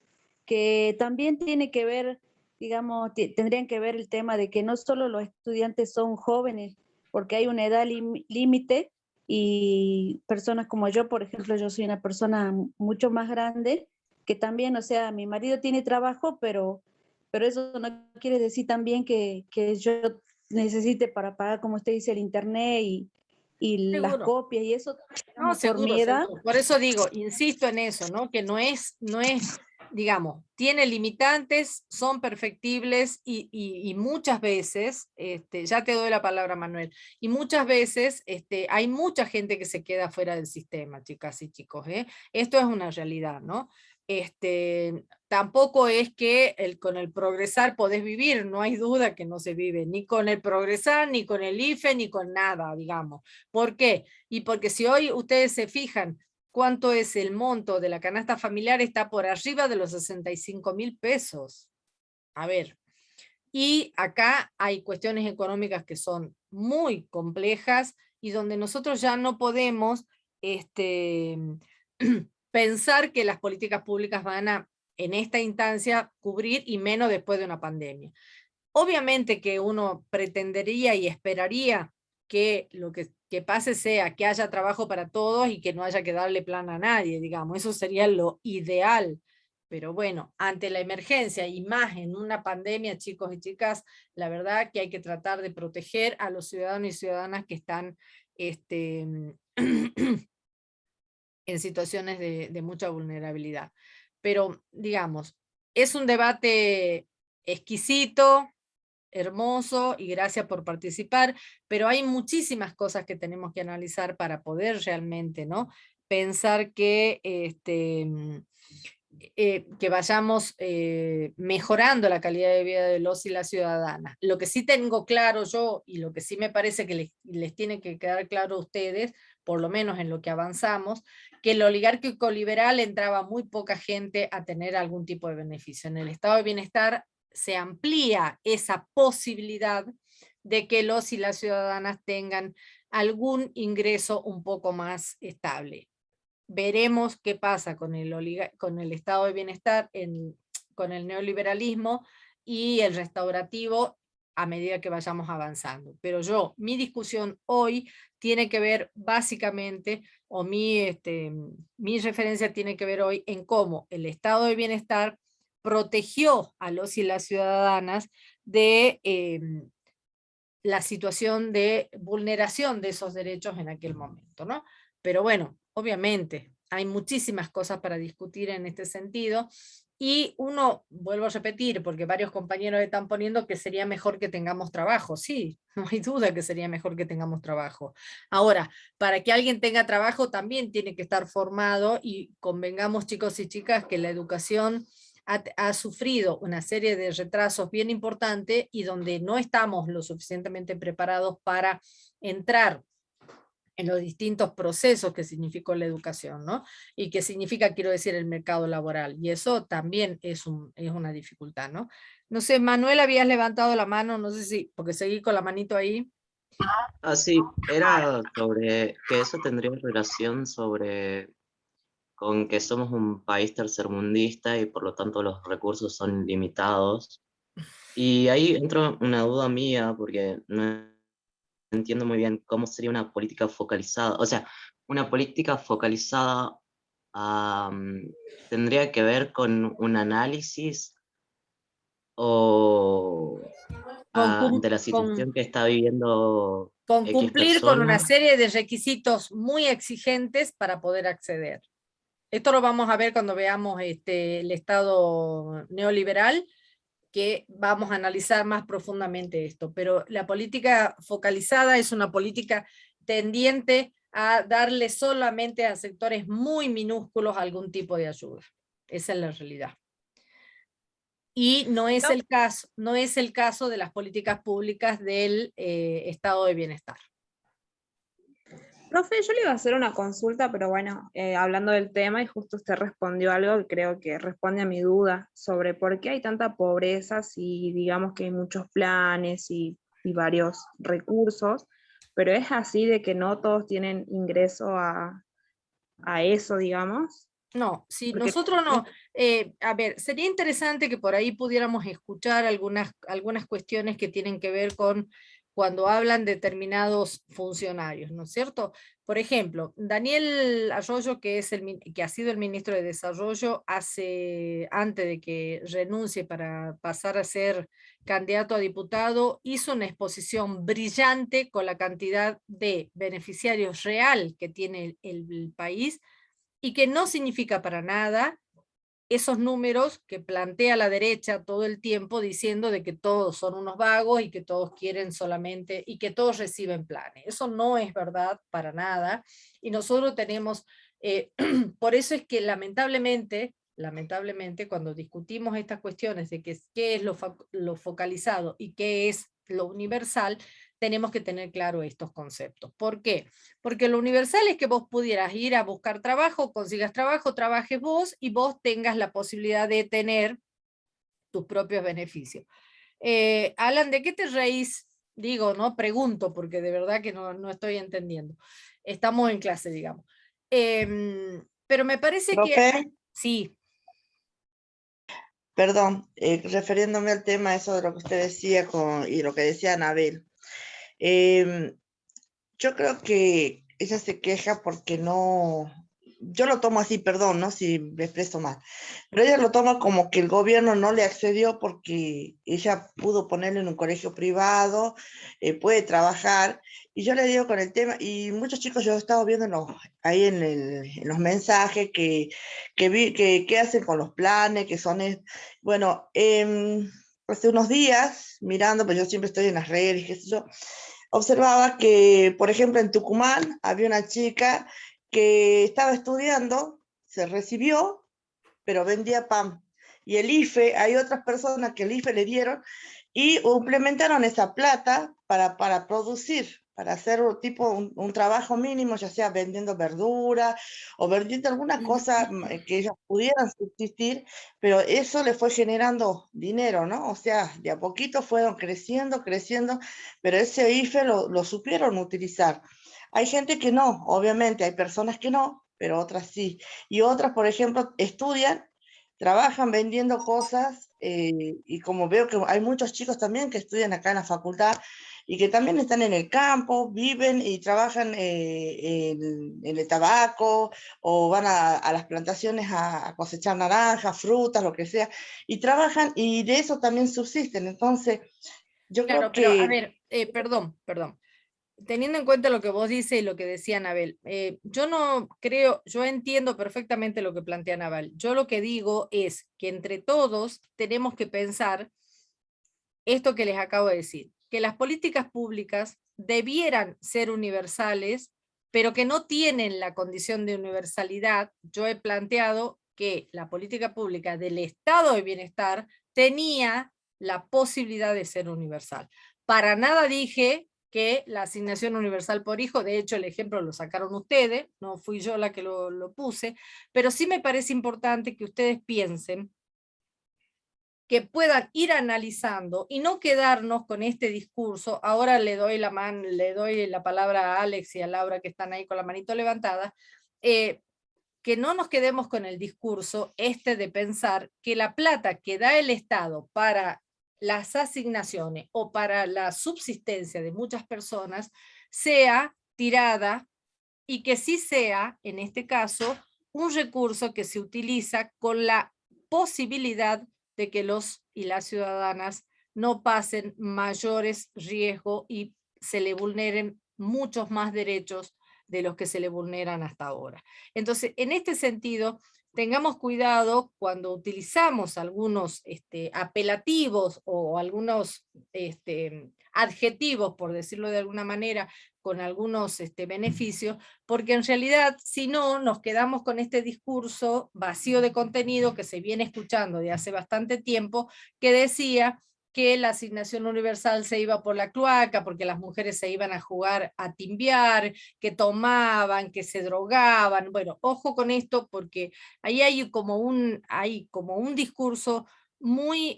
Speaker 10: que también tiene que ver, digamos, tendrían que ver el tema de que no solo los estudiantes son jóvenes, porque hay una edad límite, y personas como yo, por ejemplo, yo soy una persona mucho más grande, que también, o sea, mi marido tiene trabajo, pero eso no quiere decir también que yo necesite para pagar, como usted dice, el internet y las
Speaker 1: Seguro.
Speaker 10: copias y eso,
Speaker 1: No,
Speaker 10: por
Speaker 1: seguro,
Speaker 10: mi edad.
Speaker 1: seguro. Por eso digo, insisto en eso, ¿no? Que no es, digamos, tiene limitantes, son perfectibles, y muchas veces, ya te doy la palabra, Manuel, y muchas veces hay mucha gente que se queda fuera del sistema, chicas y chicos, ¿eh? Esto es una realidad, ¿no? Tampoco es que con el progresar podés vivir, no hay duda que no se vive, ni con el progresar, ni con el IFE, ni con nada, digamos. ¿Por qué? Y porque si hoy ustedes se fijan cuánto es el monto de la canasta familiar, está por arriba de los 65.000 pesos. A ver, y acá hay cuestiones económicas que son muy complejas, y donde nosotros ya no podemos pensar que las políticas públicas van a, en esta instancia, cubrir, y menos después de una pandemia. Obviamente que uno pretendería y esperaría que lo que pase sea que haya trabajo para todos y que no haya que darle plan a nadie, digamos, eso sería lo ideal. Pero bueno, ante la emergencia y más en una pandemia, chicos y chicas, la verdad que hay que tratar de proteger a los ciudadanos y ciudadanas que están en situaciones de mucha vulnerabilidad. Pero, digamos, es un debate exquisito, hermoso, y gracias por participar, pero hay muchísimas cosas que tenemos que analizar para poder realmente, ¿no?, pensar que vayamos mejorando la calidad de vida de los y las ciudadanas. Lo que sí tengo claro yo, y lo que sí me parece que les tiene que quedar claro a ustedes, por lo menos en lo que avanzamos, que el oligárquico liberal entraba muy poca gente a tener algún tipo de beneficio. En el estado de bienestar se amplía esa posibilidad de que los y las ciudadanas tengan algún ingreso un poco más estable. Veremos qué pasa con el estado de bienestar, con el neoliberalismo y el restaurativo a medida que vayamos avanzando. Pero mi discusión hoy tiene que ver básicamente, o mi referencia tiene que ver hoy en cómo el estado de bienestar protegió a los y las ciudadanas de la situación de vulneración de esos derechos en aquel momento, ¿no? Pero bueno, obviamente, hay muchísimas cosas para discutir en este sentido, y uno, vuelvo a repetir, porque varios compañeros están poniendo que sería mejor que tengamos trabajo. Sí, no hay duda que sería mejor que tengamos trabajo. Ahora, para que alguien tenga trabajo también tiene que estar formado, y convengamos, chicos y chicas, que la educación ha sufrido una serie de retrasos bien importantes, y donde no estamos lo suficientemente preparados para entrar en los distintos procesos que significó la educación, ¿no? Y que significa, quiero decir, el mercado laboral. Y eso también es una dificultad, ¿no? No sé, Manuel, habías levantado la mano, no sé si, porque seguí con la manito ahí.
Speaker 11: Ah, sí, era sobre que eso tendría relación con que somos un país tercermundista y por lo tanto los recursos son limitados. Y ahí entra una duda mía porque no entiendo muy bien cómo sería una política focalizada. O sea, una política focalizada tendría que ver con un análisis o de la situación que está viviendo
Speaker 1: con
Speaker 11: X
Speaker 1: cumplir con una
Speaker 11: persona.
Speaker 1: serie de requisitos muy exigentes para poder acceder. Esto lo vamos a ver cuando veamos el Estado neoliberal, que vamos a analizar más profundamente esto, pero la política focalizada es una política tendiente a darle solamente a sectores muy minúsculos algún tipo de ayuda. Esa es la realidad. Y no es el caso de las políticas públicas del estado de bienestar.
Speaker 12: Profe, yo le iba a hacer una consulta, pero bueno, hablando del tema, y justo usted respondió algo que creo que responde a mi duda sobre por qué hay tanta pobreza si digamos que hay muchos planes y varios recursos, pero es así de que no todos tienen ingreso a eso, digamos.
Speaker 1: No, si
Speaker 12: Porque
Speaker 1: nosotros no, a ver, sería interesante que por ahí pudiéramos escuchar algunas cuestiones que tienen que ver con cuando hablan determinados funcionarios, ¿no es cierto? Por ejemplo, Daniel Arroyo, que ha sido el ministro de Desarrollo antes de que renuncie para pasar a ser candidato a diputado, hizo una exposición brillante con la cantidad de beneficiarios real que tiene el país, y que no significa para nada esos números que plantea la derecha todo el tiempo diciendo de que todos son unos vagos y que todos quieren solamente y que todos reciben planes. Eso no es verdad para nada, y nosotros tenemos, por eso es que lamentablemente cuando discutimos estas cuestiones de qué es lo focalizado y qué es lo universal, tenemos que tener claro estos conceptos. ¿Por qué? Porque lo universal es que vos pudieras ir a buscar trabajo, consigas trabajo, trabajes vos y vos tengas la posibilidad de tener tus propios beneficios. Alan, ¿de qué te reís? Digo, no pregunto porque de verdad que no estoy entendiendo. Estamos en clase, digamos. Pero me parece que... Sí.
Speaker 9: Perdón, refiriéndome al tema eso de lo que usted decía y lo que decía Anabel. Yo creo que ella se queja porque no, yo lo tomo así, perdón, ¿no? Si me expreso mal, pero ella lo toma como que el gobierno no le accedió porque ella pudo ponerle en un colegio privado, puede trabajar, y yo le digo con el tema, y muchos chicos yo he estado viendo ahí en los mensajes que hacen con los planes, que son, bueno, hace unos días, mirando, pues yo siempre estoy en las redes, qué sé yo, observaba que, por ejemplo, en Tucumán había una chica que estaba estudiando, se recibió, pero vendía pan. Y el IFE, hay otras personas que el IFE le dieron y implementaron esa plata para producir, para hacer un trabajo mínimo, ya sea vendiendo verdura o vendiendo alguna cosa que ellos pudieran subsistir, pero eso le fue generando dinero, ¿no? O sea, de a poquito fueron creciendo, pero ese IFE lo supieron utilizar. Hay gente que no, obviamente, hay personas que no, pero otras sí. Y otras, por ejemplo, estudian, trabajan vendiendo cosas, y como veo que hay muchos chicos también que estudian acá en la facultad, y que también están en el campo, viven y trabajan en el tabaco, o van a las plantaciones a cosechar naranjas, frutas, lo que sea, y trabajan y de eso también subsisten. Entonces, yo
Speaker 1: Claro,
Speaker 9: creo
Speaker 1: pero a
Speaker 9: que...
Speaker 1: ver, perdón. Teniendo en cuenta lo que vos dices y lo que decía Anabel, yo no creo, yo entiendo perfectamente lo que plantea Anabel. Yo lo que digo es que entre todos tenemos que pensar esto que les acabo de decir, que las políticas públicas debieran ser universales, pero que no tienen la condición de universalidad. Yo he planteado que la política pública del estado de bienestar tenía la posibilidad de ser universal. Para nada dije que la asignación universal por hijo, de hecho el ejemplo lo sacaron ustedes, no fui yo la que lo puse, pero sí me parece importante que ustedes piensen que puedan ir analizando y no quedarnos con este discurso. Ahora le doy la palabra a Alex y a Laura, que están ahí con la manito levantada, que no nos quedemos con el discurso de pensar que la plata que da el Estado para las asignaciones o para la subsistencia de muchas personas sea tirada, y que sí sea, en este caso, un recurso que se utiliza con la posibilidad de que los y las ciudadanas no pasen mayores riesgos y se le vulneren muchos más derechos de los que se le vulneran hasta ahora. Entonces, en este sentido, tengamos cuidado cuando utilizamos algunos apelativos o algunos adjetivos, por decirlo de alguna manera, con algunos beneficios, porque en realidad, si no, nos quedamos con este discurso vacío de contenido que se viene escuchando de hace bastante tiempo, que decía que la asignación universal se iba por la cloaca, porque las mujeres se iban a jugar a timbiar, que tomaban, que se drogaban. Bueno, ojo con esto, porque ahí hay como un discurso muy,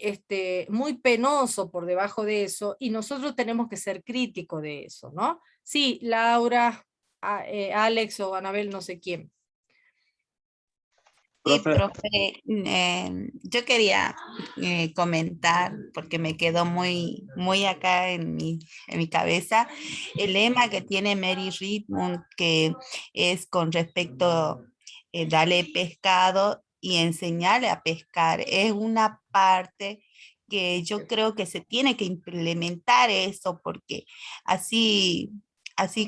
Speaker 1: muy penoso por debajo de eso, y nosotros tenemos que ser críticos de eso, ¿no? Sí, Laura, Alex o Anabel, no sé quién.
Speaker 13: Sí, profe, yo quería comentar, porque me quedó muy acá en mi cabeza, el lema que tiene Mary Redmond, que es con respecto, darle pescado y enseñarle a pescar. Es una parte que yo creo que se tiene que implementar eso, porque así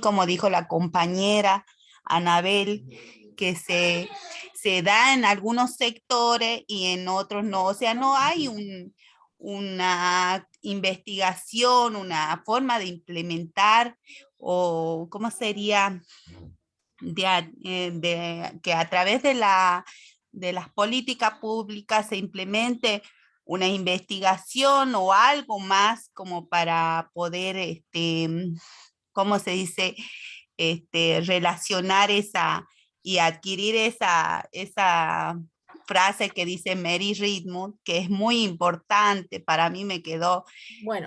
Speaker 13: como dijo la compañera Anabel, que se da en algunos sectores y en otros no. O sea, no hay una investigación, una forma de implementar, o cómo sería, que a través de las políticas públicas se implemente una investigación o algo más como para poder, ¿cómo se dice? Relacionar y adquirir esa frase que dice Mary Redmond, que es muy importante. Para mí me quedó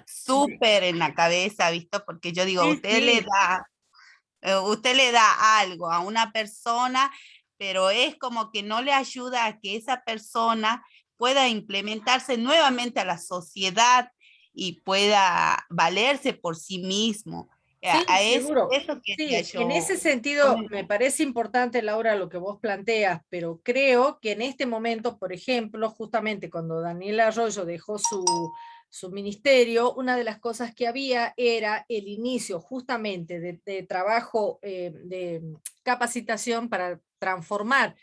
Speaker 13: súper en la cabeza, ¿visto? Porque yo digo, usted le da algo a una persona, pero es como que no le ayuda a que esa persona pueda implementarse nuevamente a la sociedad y pueda valerse por sí mismo.
Speaker 1: Sí, seguro.
Speaker 13: Eso quería
Speaker 1: Sí,
Speaker 13: yo
Speaker 1: en ese sentido me parece importante, Laura, lo que vos planteas, pero creo que en este momento, por ejemplo, justamente cuando Daniel Arroyo dejó su ministerio, una de las cosas que había era el inicio justamente de trabajo de capacitación para transformar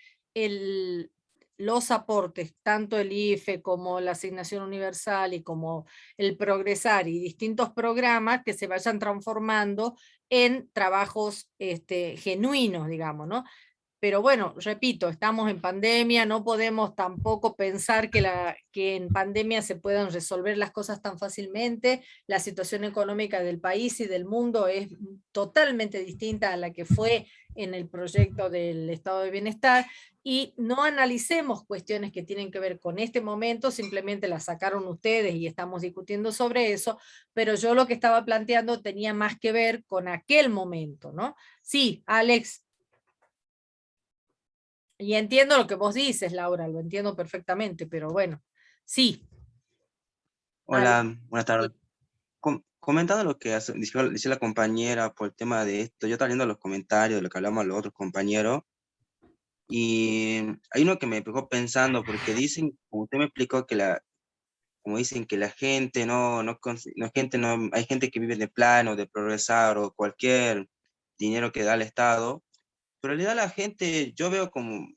Speaker 1: los aportes, tanto el IFE como la asignación universal y como el Progresar y distintos programas que se vayan transformando en trabajos genuinos, digamos, ¿no? Pero bueno, repito, estamos en pandemia, no podemos tampoco pensar que en pandemia se puedan resolver las cosas tan fácilmente. La situación económica del país y del mundo es totalmente distinta a la que fue en el proyecto del Estado de Bienestar, y no analicemos cuestiones que tienen que ver con este momento, simplemente las sacaron ustedes y estamos discutiendo sobre eso, pero yo lo que estaba planteando tenía más que ver con aquel momento, ¿no? Sí, Alex. Y entiendo lo que vos dices, Laura, lo entiendo perfectamente, pero bueno, sí.
Speaker 14: Hola, buenas tardes. comentando lo que dice la compañera por el tema de esto, yo estaba viendo los comentarios de lo que hablamos los otros compañeros, y hay uno que me dejó pensando, porque dicen, como usted me explicó, como dicen que la gente hay gente que vive de plano, de progresar o cualquier dinero que da el Estado, pero en realidad la gente, yo veo como,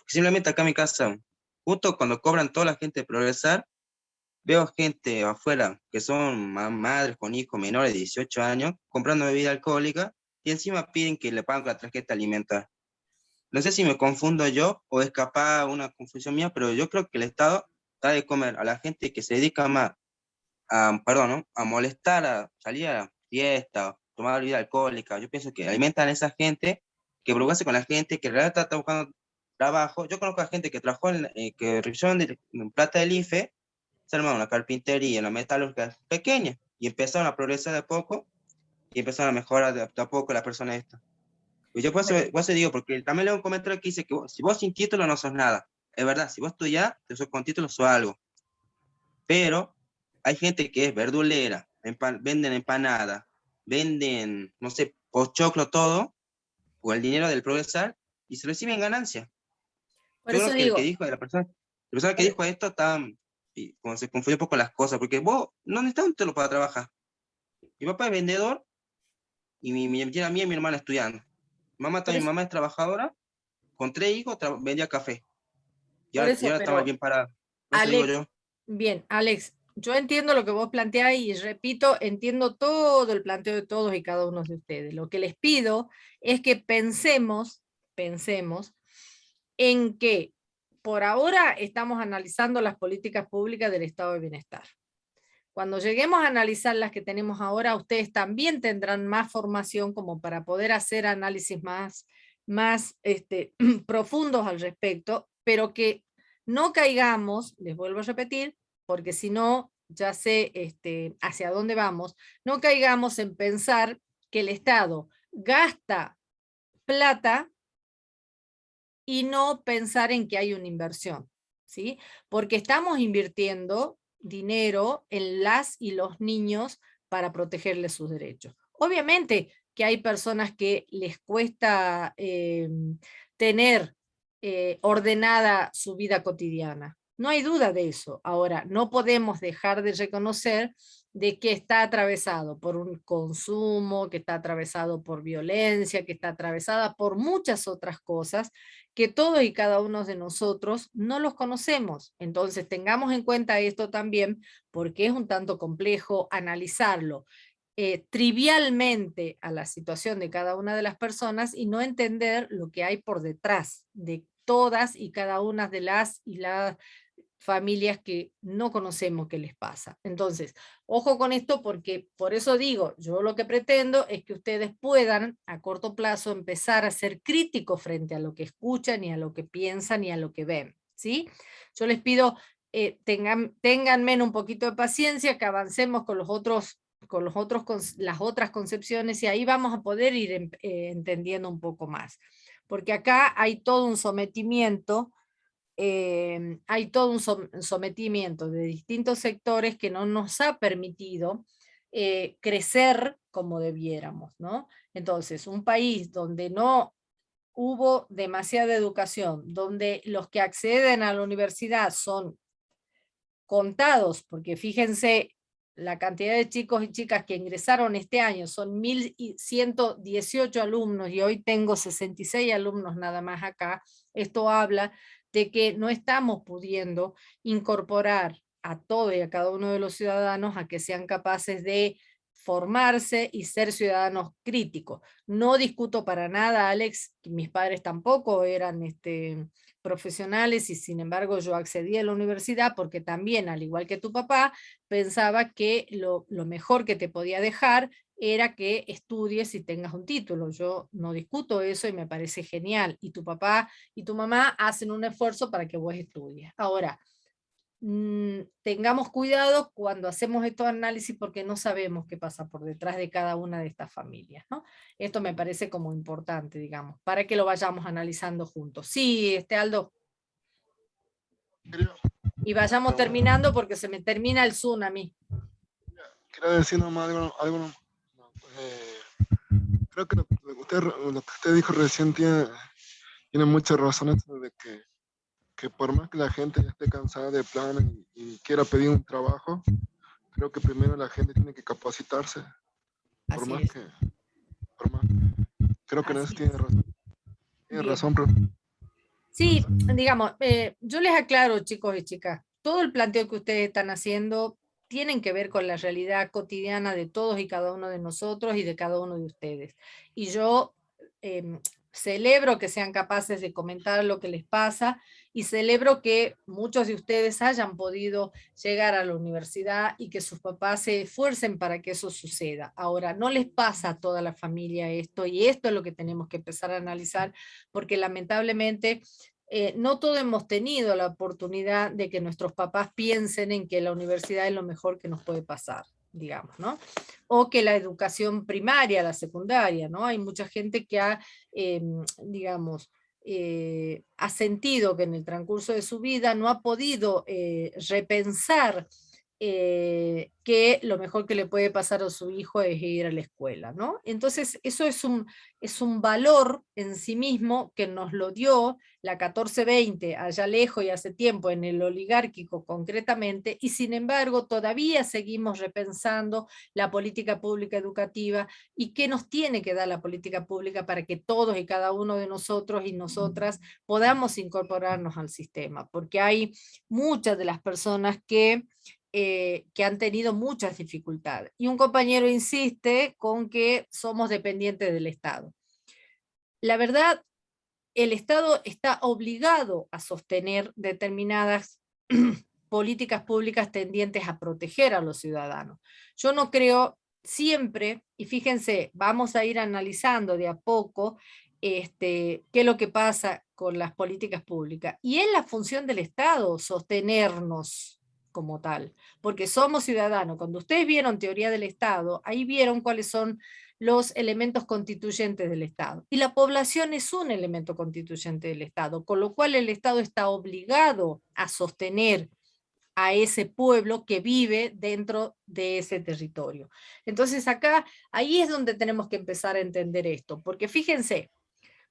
Speaker 14: simplemente acá en mi casa, justo cuando cobran toda la gente de progresar, veo gente afuera que son madres con hijos menores de 18 años comprando bebida alcohólica y encima piden que le paguen con la tarjeta alimentar. No sé si me confundo yo o es capaz una confusión mía, pero yo creo que el Estado da de comer a la gente que se dedica más a molestar, a salir a la fiesta, tomar bebida alcohólica. Yo pienso que alimentan a esa gente que progresa con la gente que en realidad está buscando trabajo. Yo conozco a gente que trabajó que recibieron plata del IFE, se armaron una carpintería, una metalúrgica pequeña y empezaron a progresar de a poco y empezaron a mejorar de a poco la persona esta. Y yo por eso digo, porque también leo un comentario que dice que si vos sin título no sos nada. Es verdad, si vos estudiás, con título sos algo. Pero hay gente que es verdulera, venden empanadas, venden, no sé, pochoclo, todo, o el dinero del progresar, y se reciben ganancias.
Speaker 1: Por
Speaker 14: Yo
Speaker 1: eso
Speaker 14: creo que
Speaker 1: digo,
Speaker 14: la persona que dijo esto está, y como se confundió un poco las cosas, porque vos no necesitas un título para trabajar. Mi papá es vendedor, y a mí y mi hermana estudiando. Mi mamá es trabajadora, con 3 hijos, vendía café. Y
Speaker 1: por
Speaker 14: ahora
Speaker 1: eso,
Speaker 14: estaba
Speaker 1: pero
Speaker 14: bien parada. Por eso digo
Speaker 1: Alex,
Speaker 14: yo.
Speaker 1: bien, Alex, yo entiendo lo que vos planteás y repito, entiendo todo el planteo de todos y cada uno de ustedes. Lo que les pido es que pensemos en que por ahora estamos analizando las políticas públicas del estado de bienestar. Cuando lleguemos a analizar las que tenemos ahora, ustedes también tendrán más formación como para poder hacer análisis más profundos al respecto, pero que no caigamos, les vuelvo a repetir, porque si no, ya sé hacia dónde vamos, no caigamos en pensar que el Estado gasta plata y no pensar en que hay una inversión, ¿sí? Porque estamos invirtiendo dinero en las y los niños para protegerles sus derechos. Obviamente que hay personas que les cuesta tener ordenada su vida cotidiana. No hay duda de eso. Ahora, no podemos dejar de reconocer de que está atravesado por un consumo, que está atravesado por violencia, que está atravesada por muchas otras cosas que todos y cada uno de nosotros no los conocemos. Entonces tengamos en cuenta esto también, porque es un tanto complejo analizarlo trivialmente a la situación de cada una de las personas y no entender lo que hay por detrás de todas y cada una de las familias que no conocemos qué les pasa. Entonces, ojo con esto porque por eso digo, yo lo que pretendo es que ustedes puedan a corto plazo empezar a ser críticos frente a lo que escuchan y a lo que piensan y a lo que ven, ¿sí? Yo les pido ténganme un poquito de paciencia, que avancemos con las otras concepciones y ahí vamos a poder ir entendiendo un poco más. Porque acá hay todo un sometimiento de distintos sectores que no nos ha permitido crecer como debiéramos, ¿no? Entonces, un país donde no hubo demasiada educación, donde los que acceden a la universidad son contados, porque fíjense la cantidad de chicos y chicas que ingresaron este año, son 1.118 alumnos y hoy tengo 66 alumnos nada más acá. Esto habla de que no estamos pudiendo incorporar a todo y a cada uno de los ciudadanos a que sean capaces de formarse y ser ciudadanos críticos. No discuto para nada, Alex, mis padres tampoco eran profesionales y sin embargo yo accedí a la universidad porque también, al igual que tu papá, pensaba que lo mejor que te podía dejar era que estudies y tengas un título. Yo no discuto eso y me parece genial. Y tu papá y tu mamá hacen un esfuerzo para que vos estudies. Ahora, tengamos cuidado cuando hacemos estos análisis porque no sabemos qué pasa por detrás de cada una de estas familias, ¿no? Esto me parece como importante, digamos, para que lo vayamos analizando juntos. Sí, Aldo. Y vayamos terminando porque se me termina el Zoom a mí.
Speaker 15: quería decir nomás creo que lo que usted dijo recién tiene mucha razón, eso de que por más que la gente ya esté cansada de planes y quiera pedir un trabajo, creo que primero la gente tiene que capacitarse. Por
Speaker 1: Así
Speaker 15: más
Speaker 1: es.
Speaker 15: creo que en eso
Speaker 1: Así
Speaker 15: tiene razón. Tiene
Speaker 1: Bien.
Speaker 15: razón, profe.
Speaker 1: Sí, digamos, yo les aclaro, chicos y chicas, todo el planteo que ustedes están haciendo tienen que ver con la realidad cotidiana de todos y cada uno de nosotros y de cada uno de ustedes. Y yo celebro que sean capaces de comentar lo que les pasa y celebro que muchos de ustedes hayan podido llegar a la universidad y que sus papás se esfuercen para que eso suceda. Ahora, no les pasa a toda la familia esto, y esto es lo que tenemos que empezar a analizar, porque lamentablemente no todos hemos tenido la oportunidad de que nuestros papás piensen en que la universidad es lo mejor que nos puede pasar, digamos, ¿no? O que la educación primaria, la secundaria, ¿no? Hay mucha gente que ha, digamos, ha sentido que en el transcurso de su vida no ha podido repensar que lo mejor que le puede pasar a su hijo es ir a la escuela, ¿no? Entonces, eso es un valor en sí mismo que nos lo dio la 1420 allá lejos y hace tiempo en el oligárquico concretamente, y sin embargo todavía seguimos repensando la política pública educativa y qué nos tiene que dar la política pública para que todos y cada uno de nosotros y nosotras podamos incorporarnos al sistema, porque hay muchas de las personas que han tenido muchas dificultades. Y un compañero insiste con que somos dependientes del Estado. La verdad, el Estado está obligado a sostener determinadas políticas públicas tendientes a proteger a los ciudadanos. Yo no creo siempre, y fíjense, vamos a ir analizando de a poco qué es lo que pasa con las políticas públicas. Y es la función del Estado sostenernos como tal, porque somos ciudadanos. Cuando ustedes vieron teoría del Estado, ahí vieron cuáles son los elementos constituyentes del Estado. Y la población es un elemento constituyente del Estado, con lo cual el Estado está obligado a sostener a ese pueblo que vive dentro de ese territorio. Entonces acá, ahí es donde tenemos que empezar a entender esto, porque fíjense,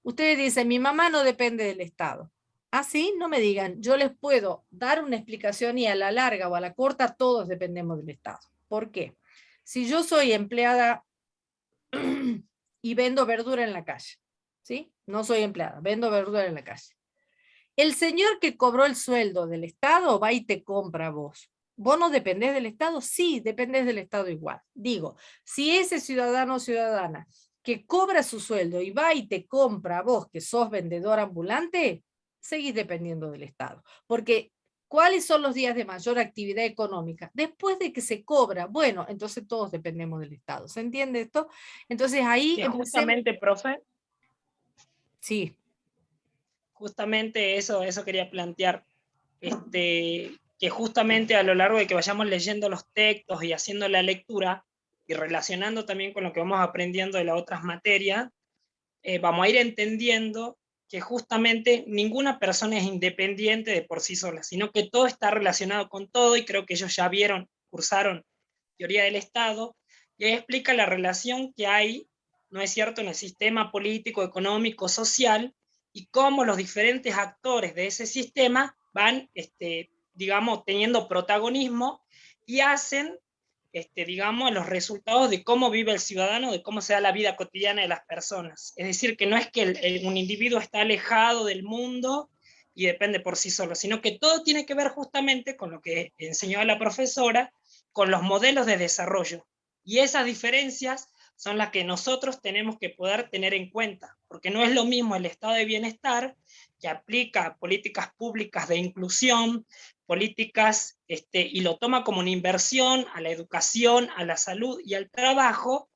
Speaker 1: ustedes dicen, mi mamá no depende del Estado. Ah, sí, no me digan, yo les puedo dar una explicación y a la larga o a la corta todos dependemos del Estado. ¿Por qué? Si yo soy empleada y vendo verdura en la calle, ¿sí? No soy empleada, vendo verdura en la calle. El señor que cobró el sueldo del Estado va y te compra a vos. ¿Vos no dependés del Estado? Sí, dependés del Estado igual. Digo, si ese ciudadano o ciudadana que cobra su sueldo y va y te compra a vos, que sos vendedor ambulante, seguís dependiendo del Estado. Porque, ¿cuáles son los días de mayor actividad económica? Después de que se cobra. Bueno, entonces todos dependemos del Estado. ¿Se entiende esto? Entonces ahí...
Speaker 4: Que justamente, profe.
Speaker 1: Sí.
Speaker 4: Justamente eso quería plantear. Que justamente a lo largo de que vayamos leyendo los textos y haciendo la lectura, y relacionando también con lo que vamos aprendiendo de las otras materias, vamos a ir entendiendo que justamente ninguna persona es independiente de por sí sola, sino que todo está relacionado con todo, y creo que ellos ya vieron, cursaron teoría del Estado, y ahí explica la relación que hay, ¿no es cierto?, en el sistema político, económico, social, y cómo los diferentes actores de ese sistema van, digamos, teniendo protagonismo y hacen, digamos, los resultados de cómo vive el ciudadano, de cómo se da la vida cotidiana de las personas. Es decir, que no es que un individuo está alejado del mundo y depende por sí solo, sino que todo tiene que ver justamente con lo que enseñó la profesora, con los modelos de desarrollo. Y esas diferencias son las que nosotros tenemos que poder tener en cuenta, porque no es lo mismo el estado de bienestar, que aplica políticas públicas de inclusión, políticas, y lo toma como una inversión a la educación, a la salud y al trabajo,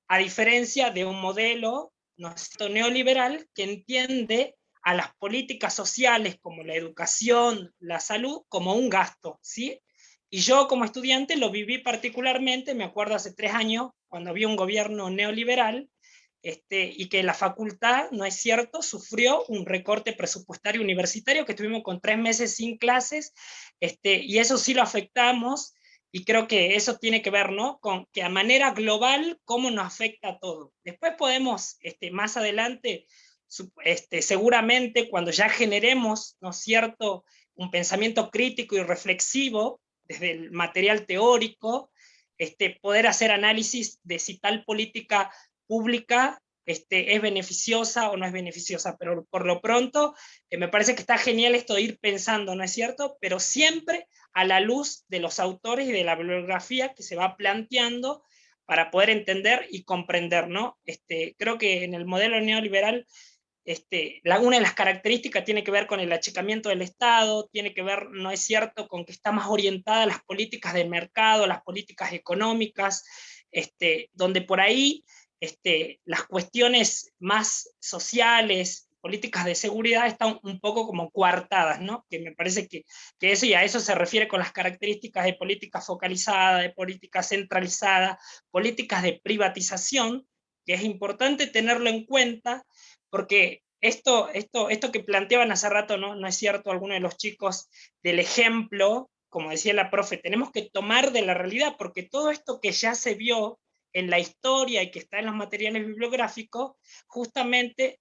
Speaker 4: a diferencia de un modelo, ¿no es cierto?, neoliberal, que entiende a las políticas sociales como la educación, la salud, como un gasto, ¿sí? Y yo como estudiante lo viví particularmente, me acuerdo hace 3 años, cuando había un gobierno neoliberal, y que la facultad, ¿no es cierto?, sufrió un recorte presupuestario universitario, que estuvimos con 3 meses sin clases, y eso sí lo afectamos, Y creo que eso tiene que ver, ¿no?, con que a manera global cómo nos afecta a todo. Después podemos, más adelante, seguramente cuando ya generemos, ¿no es cierto?, un pensamiento crítico y reflexivo desde el material teórico, poder hacer análisis de si tal política pública es beneficiosa o no es beneficiosa, pero por lo pronto me parece que está genial esto de ir pensando, ¿no es cierto?, pero siempre a la luz de los autores y de la bibliografía que se va planteando para poder entender y comprender, ¿no? Creo que en el modelo neoliberal una de las características tiene que ver con el achicamiento del Estado, tiene que ver, ¿no es cierto?, con que está más orientada a las políticas del mercado, las políticas económicas, donde por ahí las cuestiones más sociales, políticas de seguridad están un poco como coartadas, ¿no? Que me parece que eso, y a eso se refiere con las características de política focalizada, de política centralizada, políticas de privatización, que es importante tenerlo en cuenta, porque esto que planteaban hace rato, ¿no es cierto?, algunos de los chicos, del ejemplo, como decía la profe, tenemos que tomar de la realidad, porque todo esto que ya se vio en la historia y que está en los materiales bibliográficos, justamente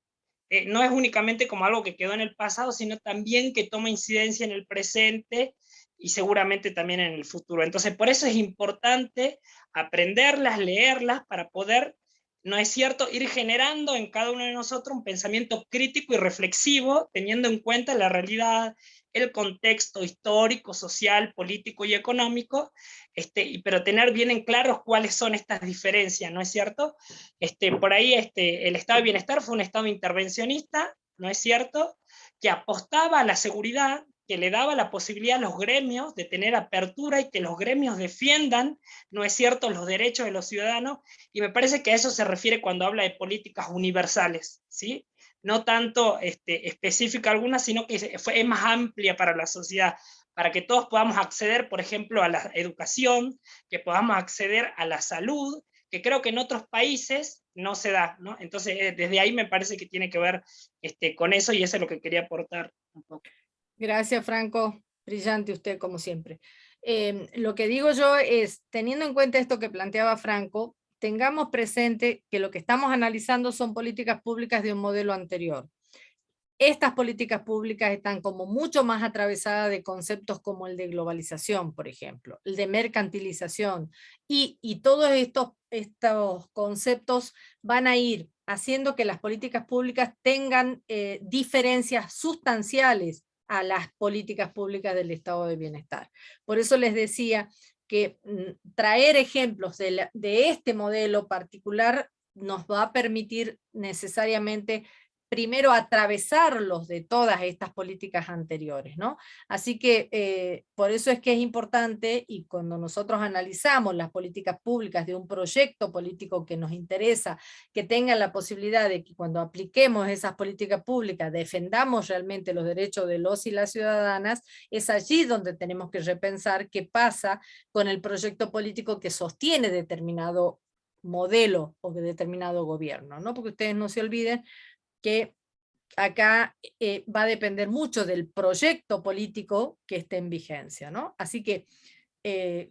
Speaker 4: no es únicamente como algo que quedó en el pasado, sino también que toma incidencia en el presente y seguramente también en el futuro. Entonces, por eso es importante aprenderlas, leerlas, para poder, ¿no es cierto?, ir generando en cada uno de nosotros un pensamiento crítico y reflexivo, teniendo en cuenta la realidad, el contexto histórico, social, político y económico, pero tener bien en claro cuáles son estas diferencias, ¿no es cierto? Por ahí el estado de bienestar fue un estado intervencionista, ¿no es cierto?, que apostaba a la seguridad, que le daba la posibilidad a los gremios de tener apertura y que los gremios defiendan, ¿no es cierto?, los derechos de los ciudadanos, y me parece que a eso se refiere cuando habla de políticas universales, ¿sí? No tanto específica alguna, sino que es más amplia para la sociedad, para que todos podamos acceder, por ejemplo, a la educación, que podamos acceder a la salud, que creo que en otros países no se da, ¿no? Entonces, desde ahí me parece que tiene que ver con eso, y eso es lo que quería aportar un poco.
Speaker 1: Gracias, Franco. Brillante usted, como siempre. Lo que digo yo es, teniendo en cuenta esto que planteaba Franco, tengamos presente que lo que estamos analizando son políticas públicas de un modelo anterior. Estas políticas públicas están como mucho más atravesadas de conceptos como el de globalización, por ejemplo, el de mercantilización, y todos estos conceptos van a ir haciendo que las políticas públicas tengan diferencias sustanciales a las políticas públicas del estado de bienestar. Por eso les decía que traer ejemplos de este modelo particular nos va a permitir necesariamente primero atravesarlos de todas estas políticas anteriores, ¿no? Así que por eso es que es importante, y cuando nosotros analizamos las políticas públicas de un proyecto político que nos interesa, que tengan la posibilidad de que cuando apliquemos esas políticas públicas defendamos realmente los derechos de los y las ciudadanas, es allí donde tenemos que repensar qué pasa con el proyecto político que sostiene determinado modelo o de determinado gobierno, ¿no? Porque ustedes no se olviden que acá va a depender mucho del proyecto político que esté en vigencia, ¿no? Así que,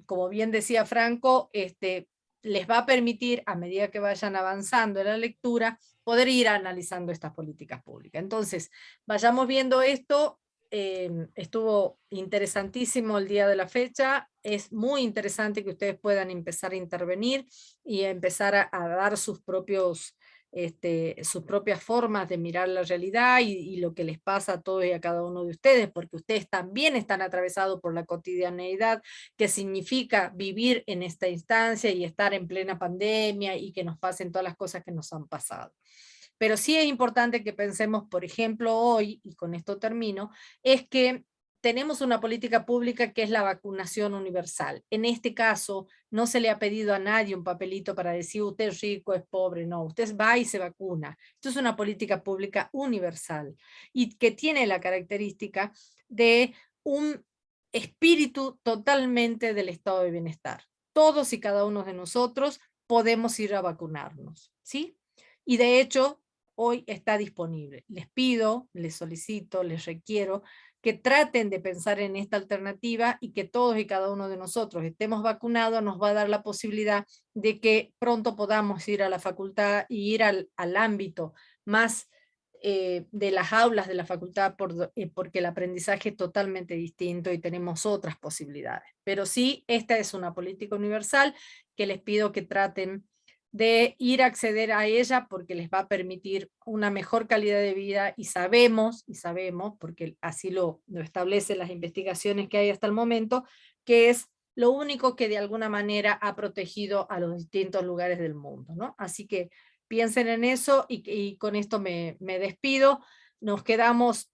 Speaker 1: como bien decía Franco, les va a permitir, a medida que vayan avanzando en la lectura, poder ir analizando estas políticas públicas. Entonces, vayamos viendo esto. Estuvo interesantísimo el día de la fecha, es muy interesante que ustedes puedan empezar a intervenir y empezar a dar sus propias formas de mirar la realidad y lo que les pasa a todos y a cada uno de ustedes, porque ustedes también están atravesados por la cotidianeidad que significa vivir en esta instancia y estar en plena pandemia y que nos pasen todas las cosas que nos han pasado. Pero sí es importante que pensemos, por ejemplo, hoy, y con esto termino, es que tenemos una política pública que es la vacunación universal. En este caso, no se le ha pedido a nadie un papelito para decir usted es rico, es pobre, no, usted va y se vacuna. Esto es una política pública universal y que tiene la característica de un espíritu totalmente del estado de bienestar. Todos y cada uno de nosotros podemos ir a vacunarnos, ¿sí? Y de hecho, hoy está disponible. Les pido, les solicito, les requiero que traten de pensar en esta alternativa y que todos y cada uno de nosotros estemos vacunados, nos va a dar la posibilidad de que pronto podamos ir a la facultad y ir al ámbito más de las aulas de la facultad, porque el aprendizaje es totalmente distinto y tenemos otras posibilidades. Pero sí, esta es una política universal que les pido que traten de ir a acceder a ella porque les va a permitir una mejor calidad de vida y sabemos, porque así lo establecen las investigaciones que hay hasta el momento, que es lo único que de alguna manera ha protegido a los distintos lugares del mundo, ¿no? Así que piensen en eso y con esto me despido. Nos quedamos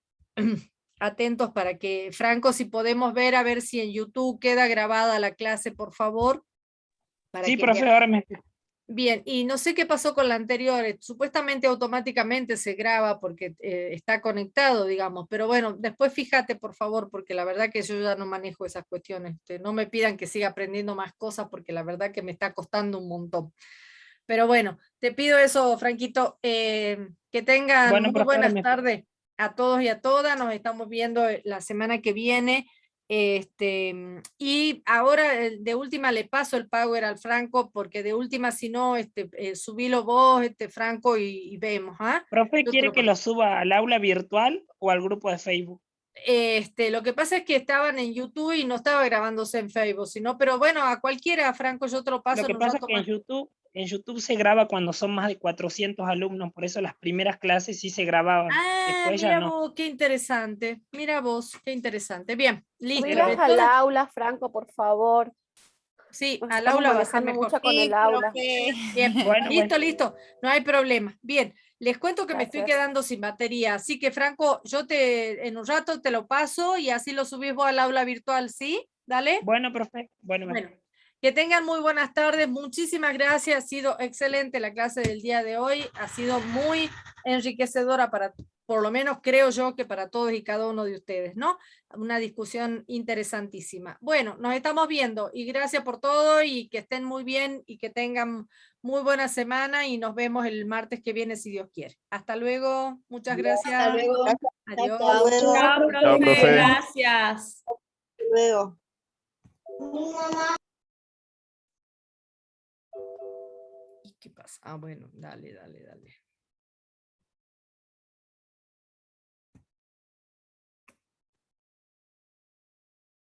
Speaker 1: atentos para que, Franco, si podemos ver, a ver si en YouTube queda grabada la clase, por favor.
Speaker 4: Sí, profe, ahora me...
Speaker 1: Bien, y no sé qué pasó con la anterior, supuestamente automáticamente se graba porque está conectado, digamos, pero bueno, después fíjate por favor, porque la verdad que yo ya no manejo esas cuestiones, no me pidan que siga aprendiendo más cosas porque la verdad que me está costando un montón. Pero bueno, te pido eso, Franquito, que tengan muy buenas tardes a todos y a todas, nos estamos viendo la semana que viene. Y ahora de última le paso el power al Franco, porque de última si no, subilo vos, Franco, y vemos. ¿Ah?
Speaker 4: Profe, ¿quiere que lo suba al aula virtual o al grupo de Facebook?
Speaker 1: Lo que pasa es que estaban en YouTube y no estaba grabándose en Facebook, sino, pero bueno, a cualquiera, Franco, yo te lo paso.
Speaker 4: Lo que pasa es que en YouTube se graba cuando son más de 400 alumnos, por eso las primeras clases sí se grababan. Después
Speaker 1: mira
Speaker 4: ya no.
Speaker 1: vos, qué interesante. Mira vos, qué interesante. Bien, listo.
Speaker 7: Subirlas al aula, Franco, por favor.
Speaker 1: Sí,
Speaker 7: Nos
Speaker 1: al
Speaker 7: estamos
Speaker 1: aula va a ser
Speaker 7: manejando
Speaker 1: mejor.
Speaker 7: mucho con el aula.
Speaker 1: Bien,
Speaker 4: bueno,
Speaker 1: listo, no hay problema. Bien, les cuento que
Speaker 7: Gracias.
Speaker 1: me estoy quedando sin batería, así que Franco, yo en un rato te lo paso y así lo subís vos al aula virtual, ¿sí? Dale.
Speaker 4: Bueno, profe. Bueno.
Speaker 1: Que tengan muy buenas tardes, muchísimas gracias, ha sido excelente la clase del día de hoy, ha sido muy enriquecedora para, por lo menos creo yo que para todos y cada uno de ustedes, ¿no? Una discusión interesantísima. Bueno, nos estamos viendo y gracias por todo y que estén muy bien y que tengan muy buena semana y nos vemos el martes que viene si Dios quiere. Hasta luego, muchas gracias.
Speaker 9: Hasta luego.
Speaker 1: Adiós.
Speaker 9: Chao,
Speaker 8: profe.
Speaker 3: Gracias.
Speaker 9: Hasta luego.
Speaker 1: ¿Y qué pasa? Ah, bueno, dale.